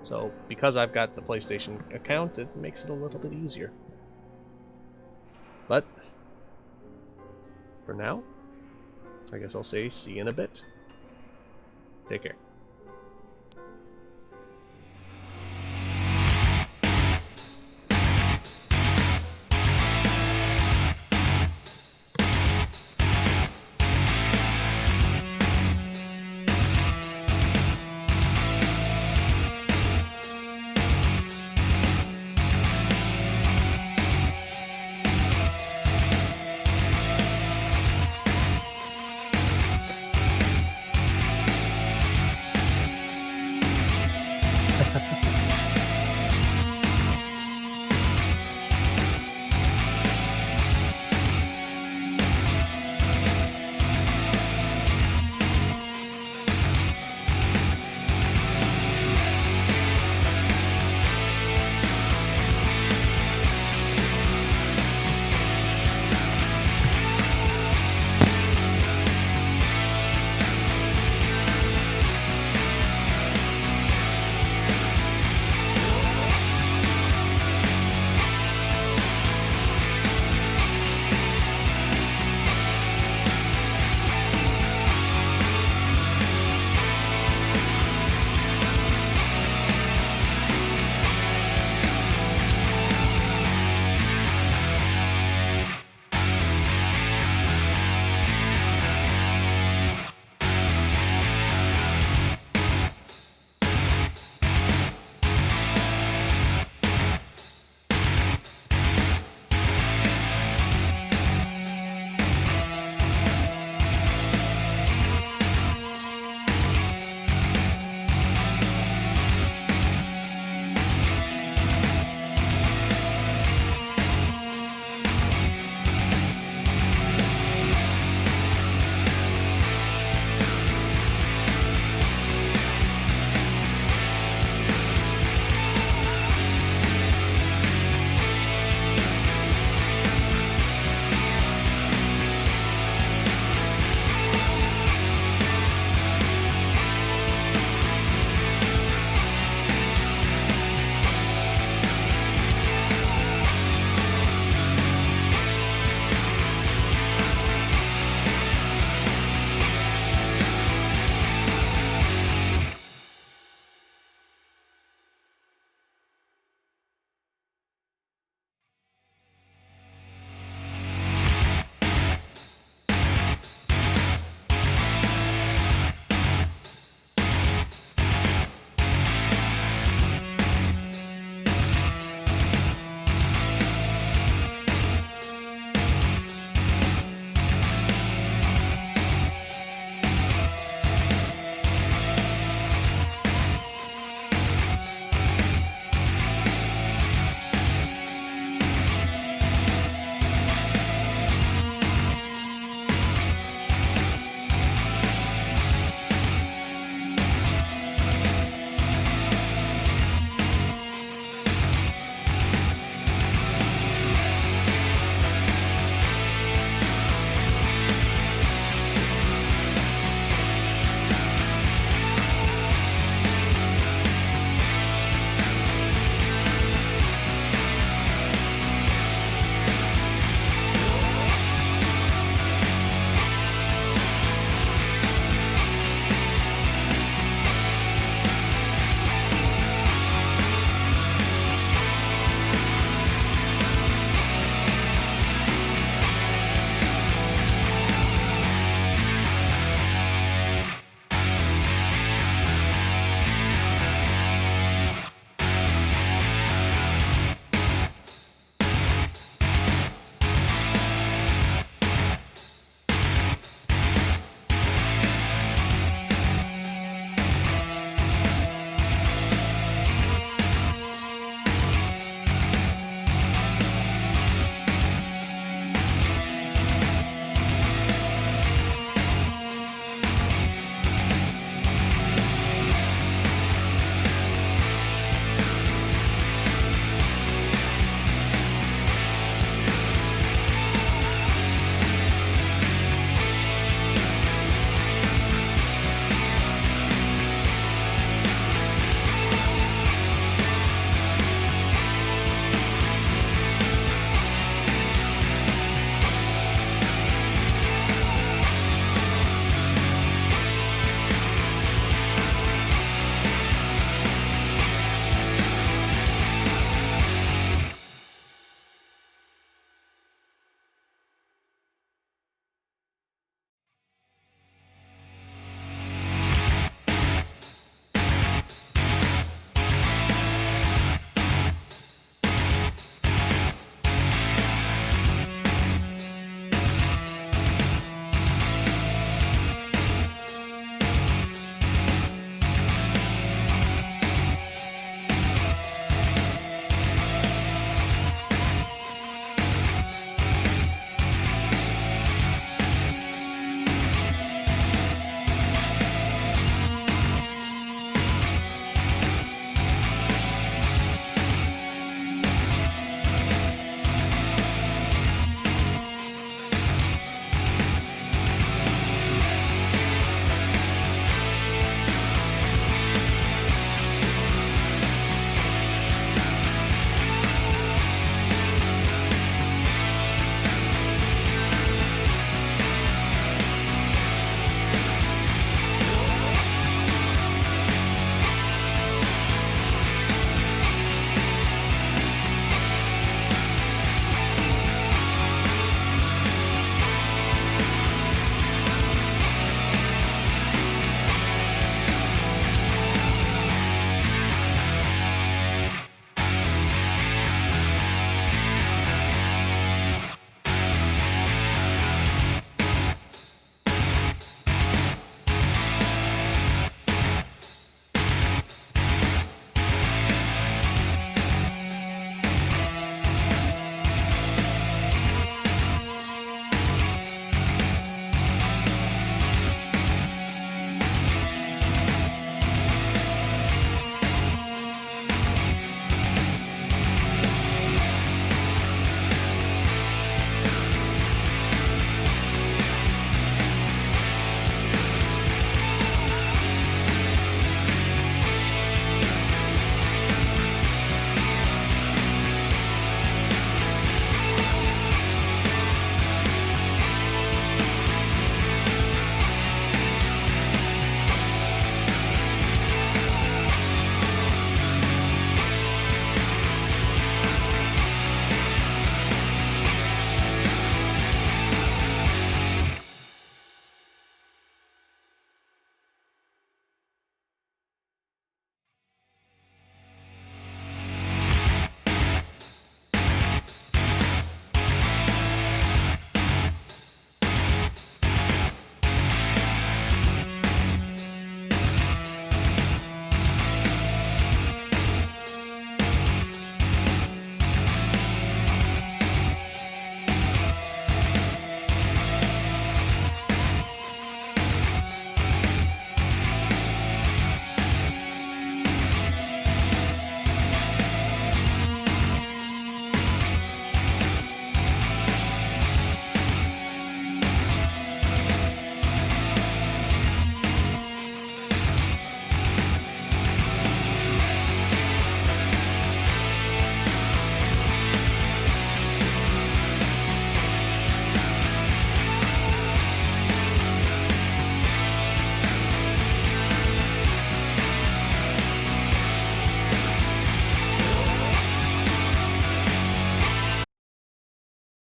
So because I've got the PlayStation account, it makes it a little bit easier. But for now, I guess I'll say see you in a bit. Take care.